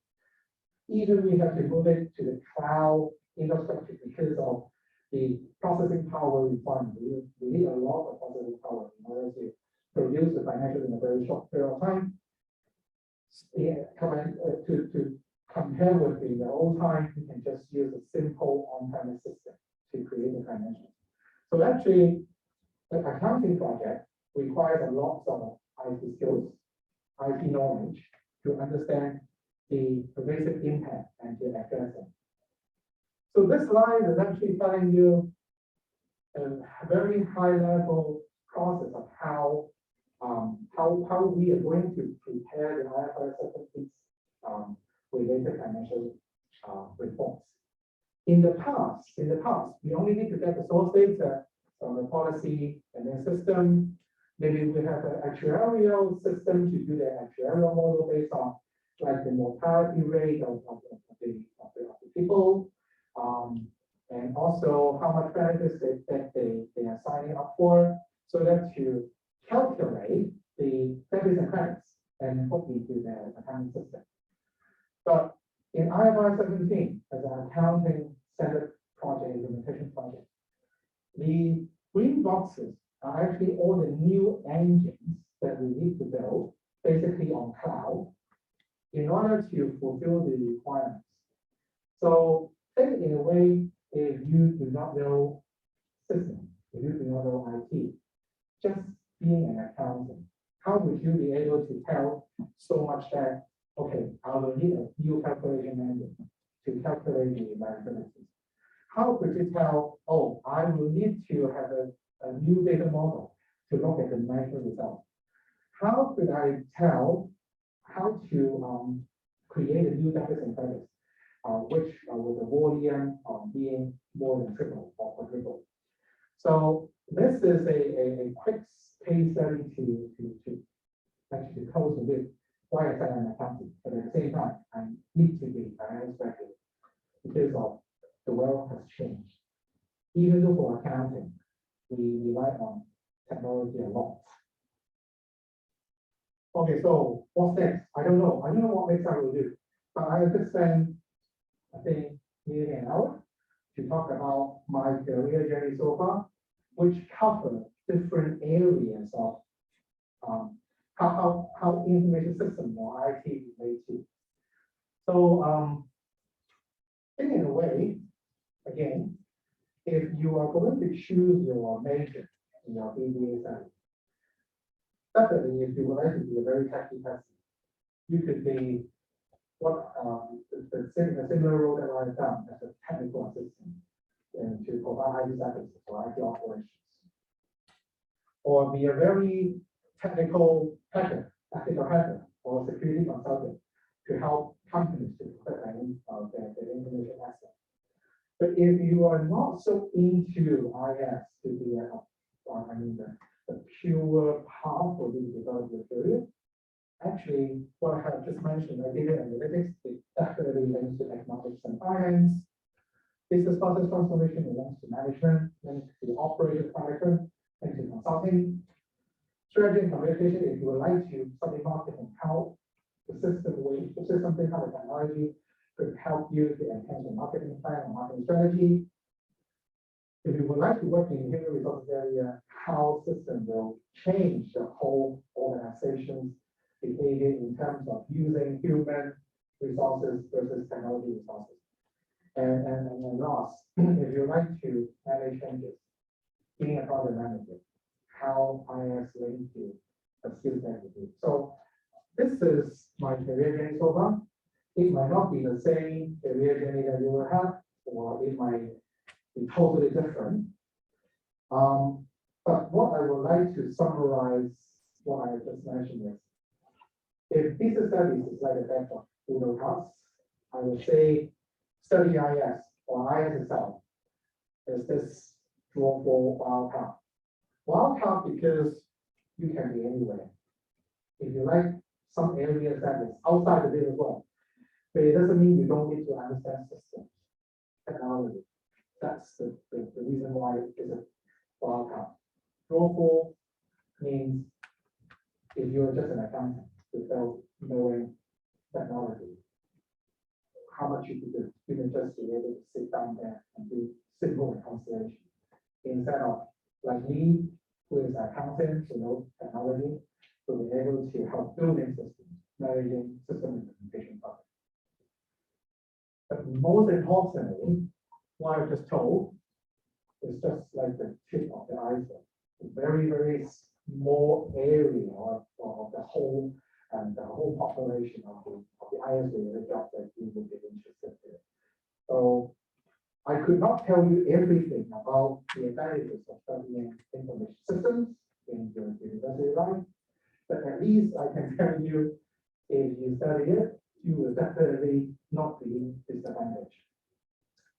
Either we have to move it to the cloud infrastructure because of the processing power requirement. We need a lot of processing power in order to produce the financial in a very short period of time. Yeah, to compare with the old time, we can just use a simple on-premise system to create the financials. So actually, the accounting project requires a lot of IT skills, IT knowledge to understand the basic impact and to address it. So this slide is actually telling you a very high-level process of how we are going to prepare the IFRS 17 related financial reports. In the past, we only need to get the source data from the policy and then system. Maybe we have an actuarial system to do the actuarial model based on like the mortality rate of the people, and also how much benefits that they are signing up for, so that to calculate the debits and credits and put into the accounting system. But in IFRS 17, as an accounting standard project, implementation project, the green boxes are actually all the new engines that we need to build, basically on cloud, in order to fulfill the requirements. So think in a way, if you do not know systems, if you do not know IT, just being an accountant, how would you be able to tell so much that, okay, I will need a new calculation engine to calculate the liabilities? How could you tell, oh, I will need to have a new data model to look at the measure result? How could I tell how to create a new debits and credits, which with the volume being more than triple or quadruple? So this is a quick case study to actually close the loop. Why I said I'm accounting, but at the same time, I need to be financial specialist because of the world has changed. Even though for accounting, we rely on technology a lot. Okay, so what's next? I don't know. I don't know what next I will do, but I could spend, I think, nearly an hour to talk about my career journey so far, which cover different areas of how information system or IT relate to. So, in a way, again, if you are going to choose your major in your BBA study, definitely if you would like to be a very techy person, you could be what the similar role that I've done as a technical assistant and to provide IT services or IT operations, or be a very technical hacker, or security consultant to help companies to protect their information assets. But if you are not so into IS to be the pure path for you to develop your career, actually, what I have just mentioned, data analytics, it definitely links to economics and finance. Business process transformation, it links to management, links to the operations management, links to consulting. Strategy and communication, if you would like to study marketing, how the system kind of technology could help you to enhance your marketing plan and marketing strategy. If you would like to work in the human resources area, how system will change the whole organization's behavior in terms of using human resources versus technology resources. And last, if you like to manage changes, being a project manager, how IS link to a skill set with you. So this is my career journey so far. It might not be the same career journey that you will have, or it might be totally different. But what I would like to summarize what I just mentioned is, if business studies is like a deck of Google cards, I would say study IS or IS itself is this draw for wild card. Wild card because you can be anywhere. If you like some areas that is outside the business world, but it doesn't mean you don't need to understand systems, technology. That's the reason why it's a wild card. Draw for means if you're just an accountant without knowing technology, how much you could do, you can just be able to sit down there and do simple reconciliation. Instead of like me, who is an accountant, who knows technology, to be able to help building systems, managing system implementation projects. But most importantly, what I just told is just like the tip of the iceberg, a very, very small area of the whole and the whole population of the IS related job that you would be interested in. So I could not tell you everything about the advantages of studying information systems in your university life, but at least I can tell you, if you study it, you will definitely not be disadvantaged.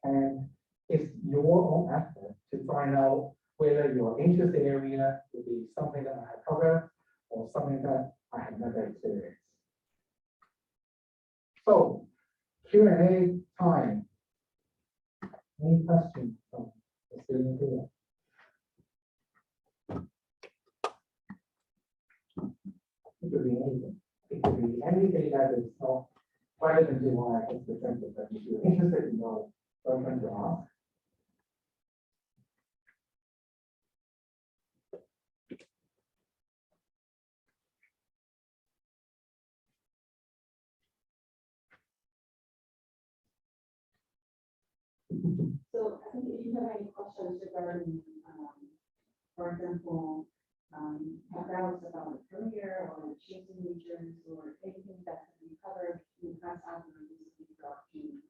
And it's your own effort to find out whether your interest area will be something that I have covered or something that I have never experienced. So, Q&A time. Any questions from the student here? It could be anything. It could be anything that is not relevant to what I just presented, but if you're interested in your welcome to ask. So I think if you have any questions regarding, for example, have doubts about the career or changing majors or anything that can be covered in the past after this opportunity.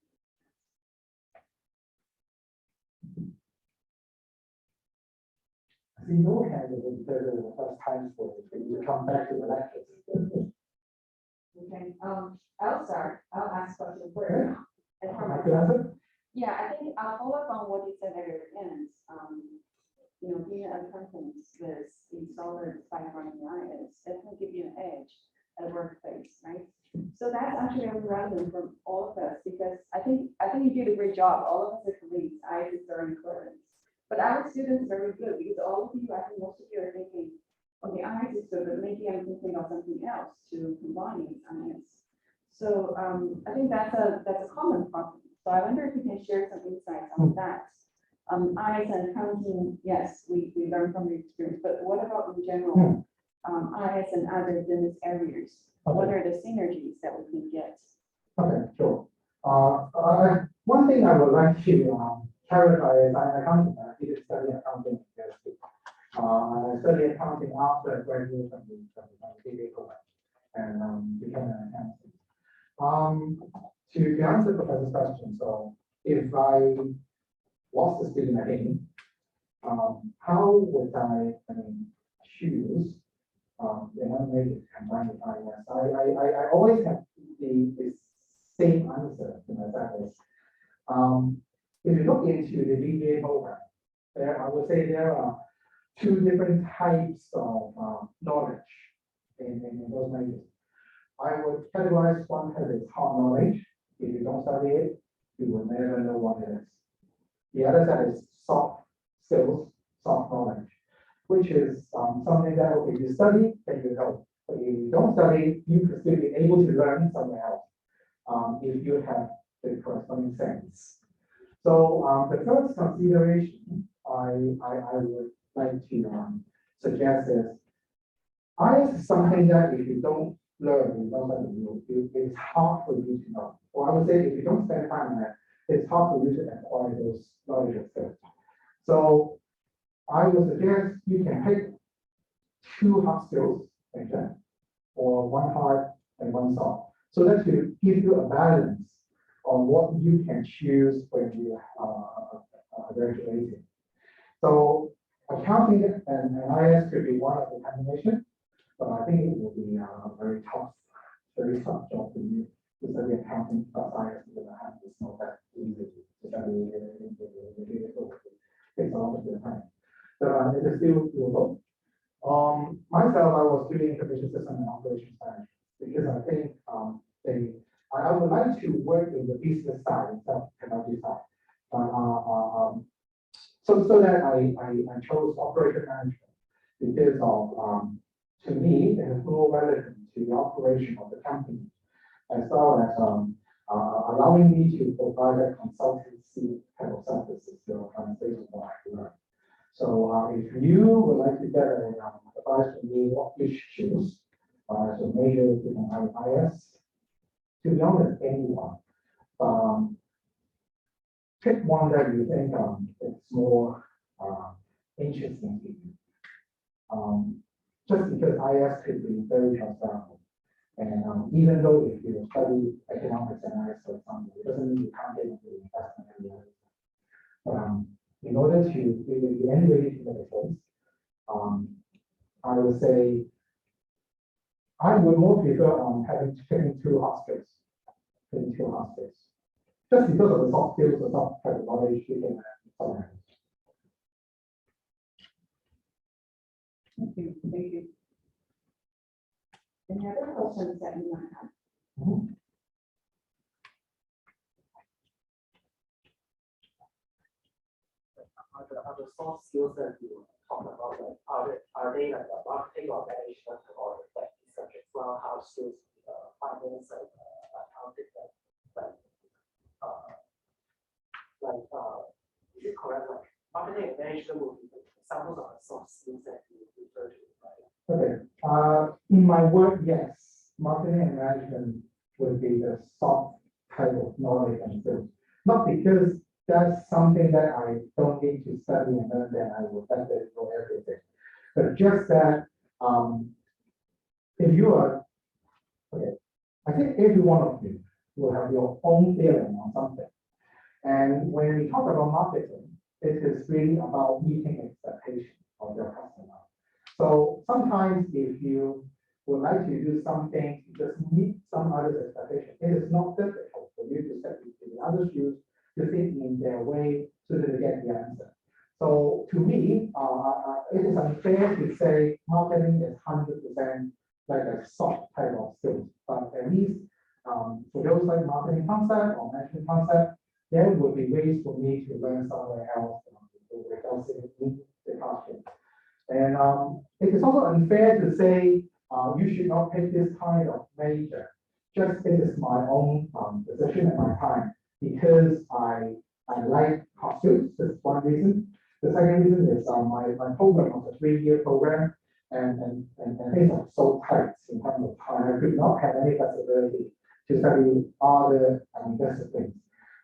I see no hand is the first time for you to come back to the lectures. Okay, I'll start. I'll ask questions first. I could answer? Yeah, I think I'll follow up on what you said at the end. You know, being an accountant with a solid background in IS definitely give you an edge at a workplace, right? So that's actually relevant for all of us because I think you did a great job. All of us are colleagues. IS is very important. But our students are very good because all of you, I think most of you are thinking, okay, IS is good, but maybe I'm thinking of something else to combine IS. So I think that's a common problem. So I wonder if you can share some insights on that. IS and accounting, yes, we learn from the experience, but what about in general, IS and other business areas? Okay. What are the synergies that we can get? Okay, sure. One thing I would like to clarify is I did study accounting in university. I studied accounting after I graduated from the MBA program and became an accountant. To answer Professor's question, so if I was the student again, how would I choose another major to combine with IS? I always have the same answer to myself is, if you look into the BBA program, I would say there are two different types of knowledge in those majors. I would categorize one as hard knowledge. If you don't study it, you will never know what it is. The other side is soft skills, soft knowledge, which is something that, okay, if you study, then you know. But if you don't study, you could still be able to learn somewhere else if you have the corresponding sense. So the first consideration I would like to suggest is, IS is something that if you don't learn, you don't study, it's hard for you to know. Or I would say if you don't spend time on it, it's hard for you to acquire those knowledge of skills. So I would suggest you can pick 2 hard skills exam, or 1 hard and 1 soft, so that to give you a balance on what you can choose when you are graduating. So accounting and IS could be one of the combination, but I think it will be a very tough job for you to study accounting plus IS, because I have to know that easy to study takes a lot of your time. But it is still doable. Myself, I was doing information system and operations management, because I think I would like to work in the business side instead of technology side. So that I chose operation management because of to me it is more relevant to the operation of the company, as well as allowing me to provide a consultancy type of services to translate what I learn. So if you would like to get an advice from me, what you should choose as a major in IS, to be honest, anyone. Pick one that you think it's more interesting to you. Just because IS could be very transferable. And even though if you study economics and IS, for example, it doesn't mean you can't get into investment and the other stuff. In order to, if anybody to make a choice, I would say I would more prefer on picking 2 hard skills. Just because of the soft skills, the soft type of knowledge you can have. Thank you. Any other questions that you might have? Are the soft skills that you talk about, like, are they like a marketing or management, or like subject well, how skills, finance, like accounting, is it correct? Like marketing and management will be examples of the soft skills that you refer to, right? Okay. In my work, yes, marketing and management would be the soft type of knowledge and skills. Not because that's something that I don't need to study and learn, then I will benefit from everything. But just that, if you are, okay, I think every one of you will have your own feeling on something. And when we talk about marketing, it is really about meeting expectations of your customer. So sometimes if you would like to do something to just meet some other's expectation, it is not difficult for you to step into the other's shoes, to think in their way so that they get the answer. So to me, it is unfair to say marketing is 100% like a soft type of skills, but at least for those like marketing concept or management concept, there would be ways for me to learn somewhere else without sitting in the classroom. And it is also unfair to say you should not take this kind of major. Just it is my own decision at my time, because I like hard skills. That's one reason. The second reason is my program was a 3-year program, and things are so tight in terms of time. I could not have any flexibility to study other disciplines.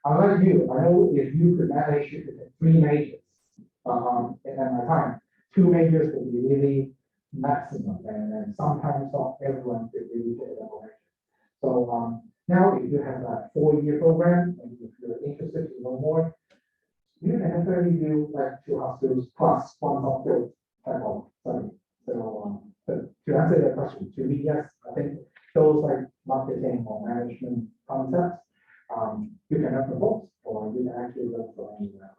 Unlike you, I know if you could manage to take 3 majors in my time, 2 majors would be really maximum, and sometimes not everyone could really get that major. So now if you have a 4-year program, and if you're interested to know more, you can actually do like 2 hard skills plus 1 soft skills type of study. So to answer that question, to me, yes, I think those like marketing or management concepts, you can learn from books, or you can actually learn from anywhere else.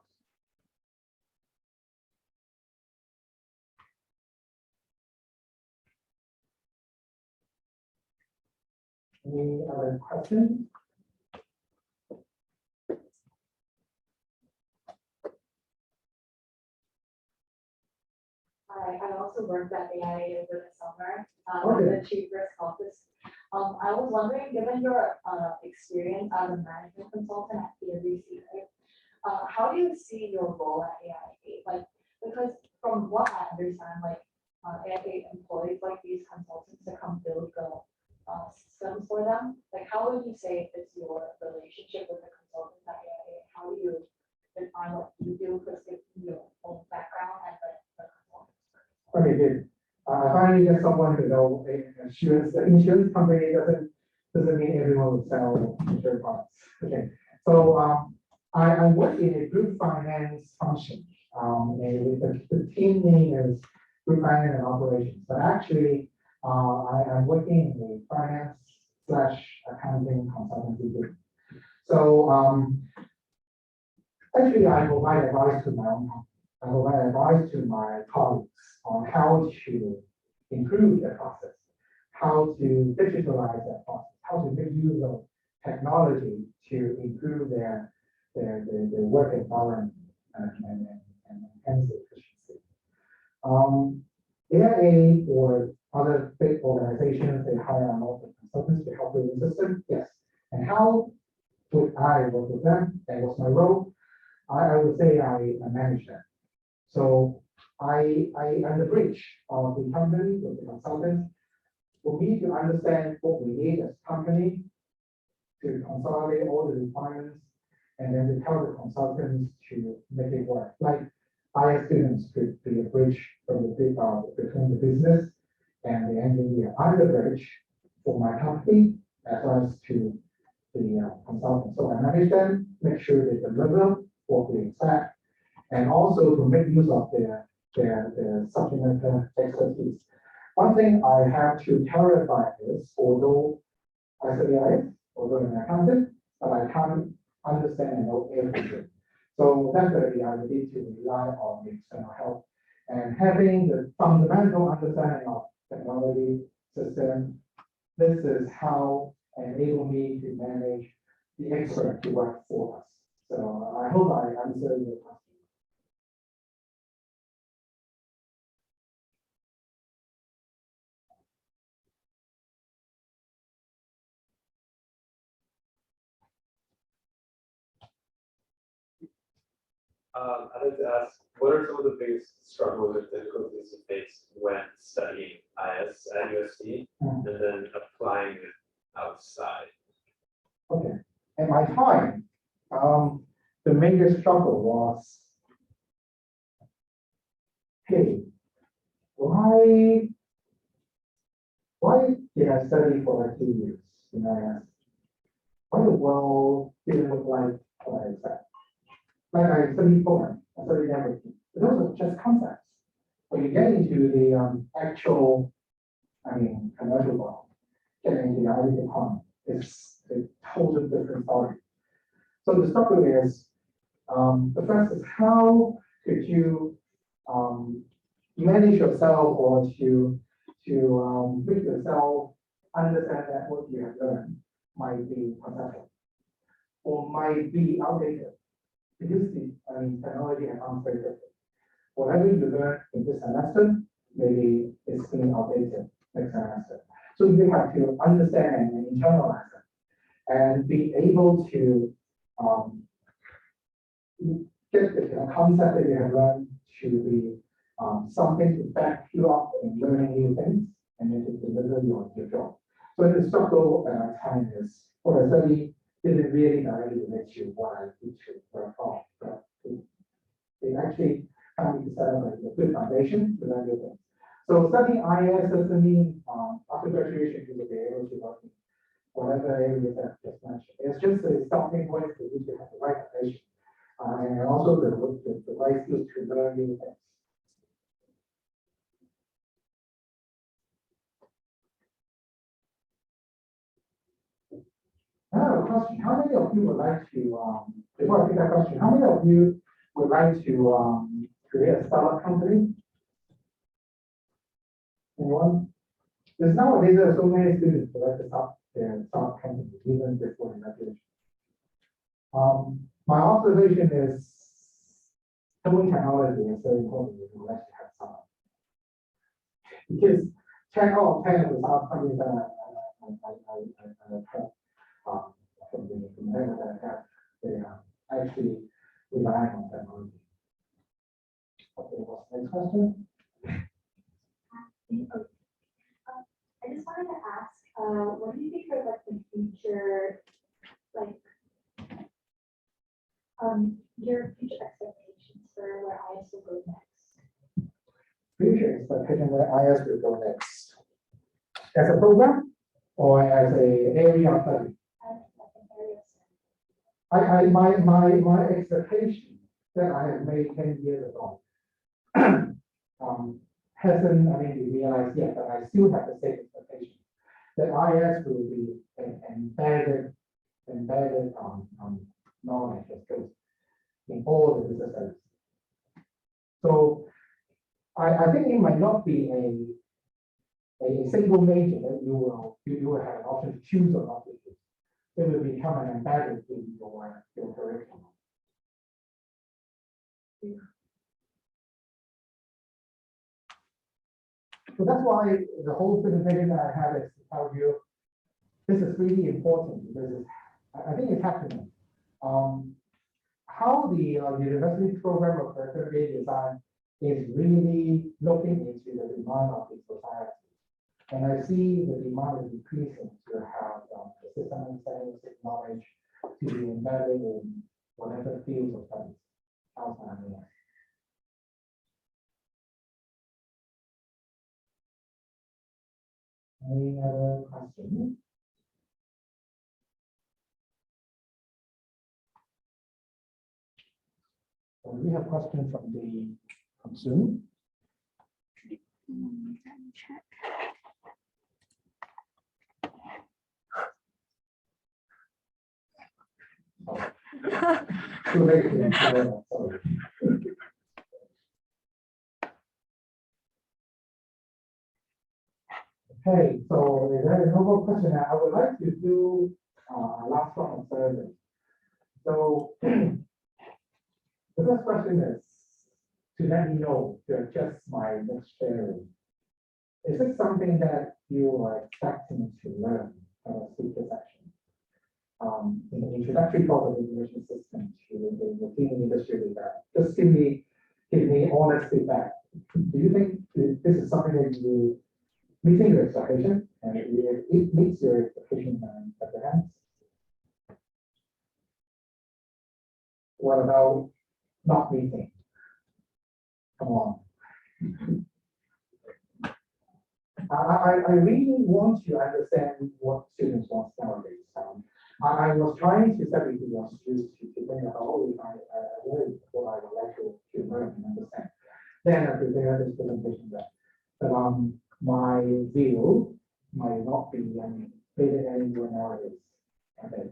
Any other questions? I also worked at AIA over the summer, Okay. in the chief risk office. I was wondering, given your experience as a management consultant at PwC, right, how do you see your role at AIA? Like, because from what I understand, like AIA employs like these consultants to come build the systems for them. Like, how would you say is your relationship with the consultants at AIA? how do you define what you do, because it's your own background and the consultant? Okay, good. Finally, get someone to know insurance. The insurance company doesn't mean everyone will sell insurance products. Okay, so I work in a group finance function. And the team name is Group Finance and Operations. But actually, I'm working in a finance / accounting consultancy group. So actually, I provide advice to my own company. I provide advice to my colleagues on how to improve the process, how to digitalize that process, how to make use of technology to improve their work environment and enhance efficiency. AIA or other big organizations, they hire a lot of consultants to help with the system. Yes. And how would I work with them? That was my role. I would say I manage them. So I am the bridge of the company with the consultants. For me to understand what we need as a company, to consolidate all the requirements, and then to tell the consultants to make it work. Like IS students could be a bridge from between the business and the engineer. I'm the bridge for my company as well as to the consultants. So I manage them, make sure they deliver what we expect, and also to make use of their subject matter expertise. One thing I have to clarify is, although I study IS, although I'm an accountant, but I can't understand and know everything. So definitely I need to rely on the external help. And having the fundamental understanding of technology system, this is how enable me to manage the expert to work for us. So I hope I answered your question. I'd like to ask, what are some of the biggest struggles or difficulties you face when studying IS at USC and then applying it outside? Okay. At my time, the major struggle was, hey, why did I study for like 2 years in IS? Why the world didn't look like what I expected? Like I studied program, I studied everything. But those are just concepts. When you get into the actual, commercial world, getting into the IT department, it's a totally different story. So the struggle is, the first is how could you manage yourself or to make yourself understand that what you have learned might be conceptual or might be outdated. Because technology advances very quickly. Whatever you learn in this semester, maybe it's being outdated next semester. So you have to understand and internalize it and be able to get the concept that you have learned to be something to back you up in learning new things and then to deliver your job. So the struggle at my time is what I study didn't really directly relate to what I need to work on, but it actually helped me to set up a good foundation to learn new things. So studying IS doesn't mean after graduation you will be able to work in whatever areas that I just mentioned. It's just a starting point for you to have the right foundation and also the right skills to learn new things. I have a question. How many of you would like to, before I take that question, how many of you would like to create a startup company? Anyone? Because nowadays there are so many students who like to start their startup company even before graduation. My observation is knowing technology is very important if you like to have startup. Because 10 out of 10 of the startup companies that I have from the area that I have, they are actually relying on technology. Okay, what's the next question? I just wanted to ask, what do you think are like the future, like, Your future expectations for where IS will go next. Future expectation where IS will go next. As a program or as a area of study? My expectation that I have made 10 years ago hasn't, realized yet, but I still have the same expectation that IS will be an embedded knowledge and skills in all the business areas. So I think it might not be a single major that you will have an option to choose or not to choose. It will become an embedded in your curriculum. So that's why the whole presentation that I have is to tell you this is really important because I think it's happening. How the university program of curriculum design is really looking into the demand of the society. And I see the demand is increasing to have the system understanding, knowledge to be embedded in whatever fields of studies outside of US. Any other questions? We have questions from Zoom. Check. Too late to answer, sorry. Okay, so if there is no more question, I would like to do a last round of survey. So the first question is to let me know to adjust my next sharing. Is it something that you are expecting to learn from a speaker section? In the introductory part of the information system to the routine industry with that. Just give me honest feedback. Do you think this is something that you meeting your expectation and it meets your expectation at the end? What about not meeting? Come on. I really want to understand what students want nowadays. I was trying to study with your students to think about what I would like to learn and understand. Then I prepared this presentation that. But my view might not be fitted anywhere nowadays. Okay.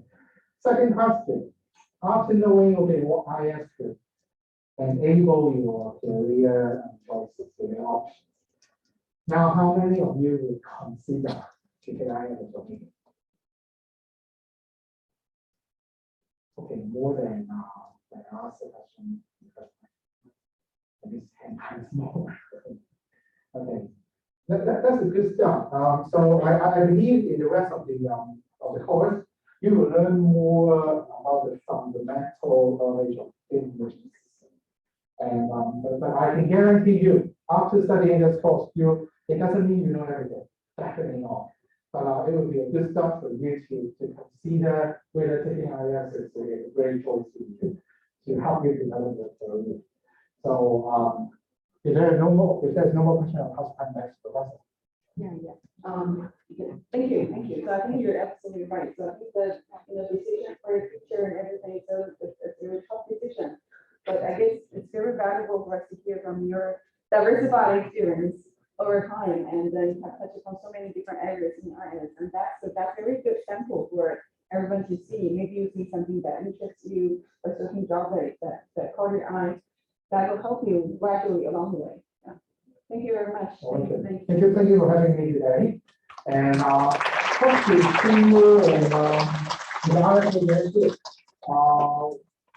Second question. After knowing what IS could enable your career and choices, your options. Now, how many of you will consider taking IS as your major? Okay, more than I asked the question. At least 10 times more. Okay, that's a good start. So I believe in the rest of the course, you will learn more about the fundamental knowledge of information system. And but I can guarantee you, after studying this course, it doesn't mean you know everything. Definitely not. But it would be a good start for you to consider whether taking IS is a great choice for you to help you develop your career. So if there's no more question, I'll pass time back to the professor. Thank you. So I think you're absolutely right. So I think that decision for your future and everything, so it's a really tough decision. But I guess it's very valuable for us to hear from your diversified experience over time, and then have touched upon so many different areas in IS, and that's a very good sample for everyone to see. Maybe you see something that interests you, or certain job that caught your eye, that will help you gradually along the way. Yeah. Thank you very much. Okay. Thank you for having me today. And hopefully teamwork and the other thing is good.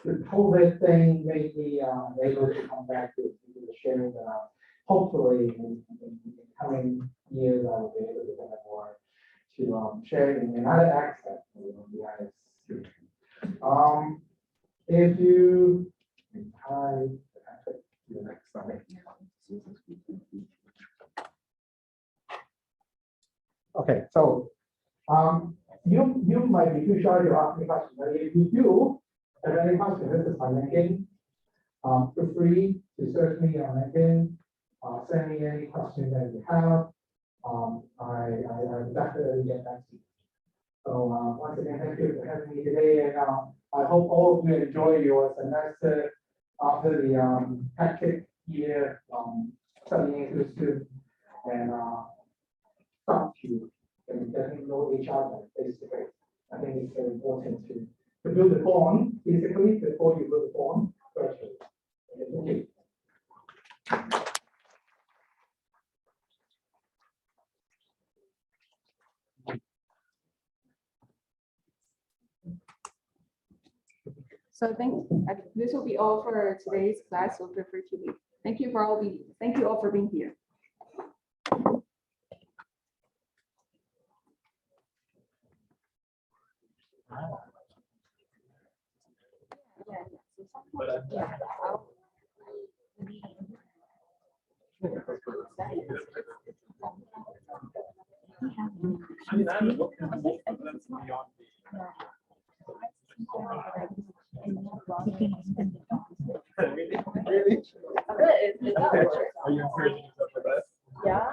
The COVID thing made me able to come back to the sharing that hopefully in coming years I will be able to get more to sharing another aspect of the IS. If you the next slide. Okay, so you might be too shy to ask me questions, but if you do, have any questions, this is my LinkedIn. Feel free to search me on LinkedIn, send me any questions that you have. I definitely get back to you. So once again, thank you for having me today, and I hope all of you enjoy your semester after the hectic year studying into students, and start to getting know each other face to face. I think it's very important to build the bond physically before you build the bond virtually. Thank you. So this will be all for today's class, so feel free to leave. Thank you all for being here. I mean, I'm looking at most of them beyond Really? Good. Are you encouraging yourself for that? Yeah.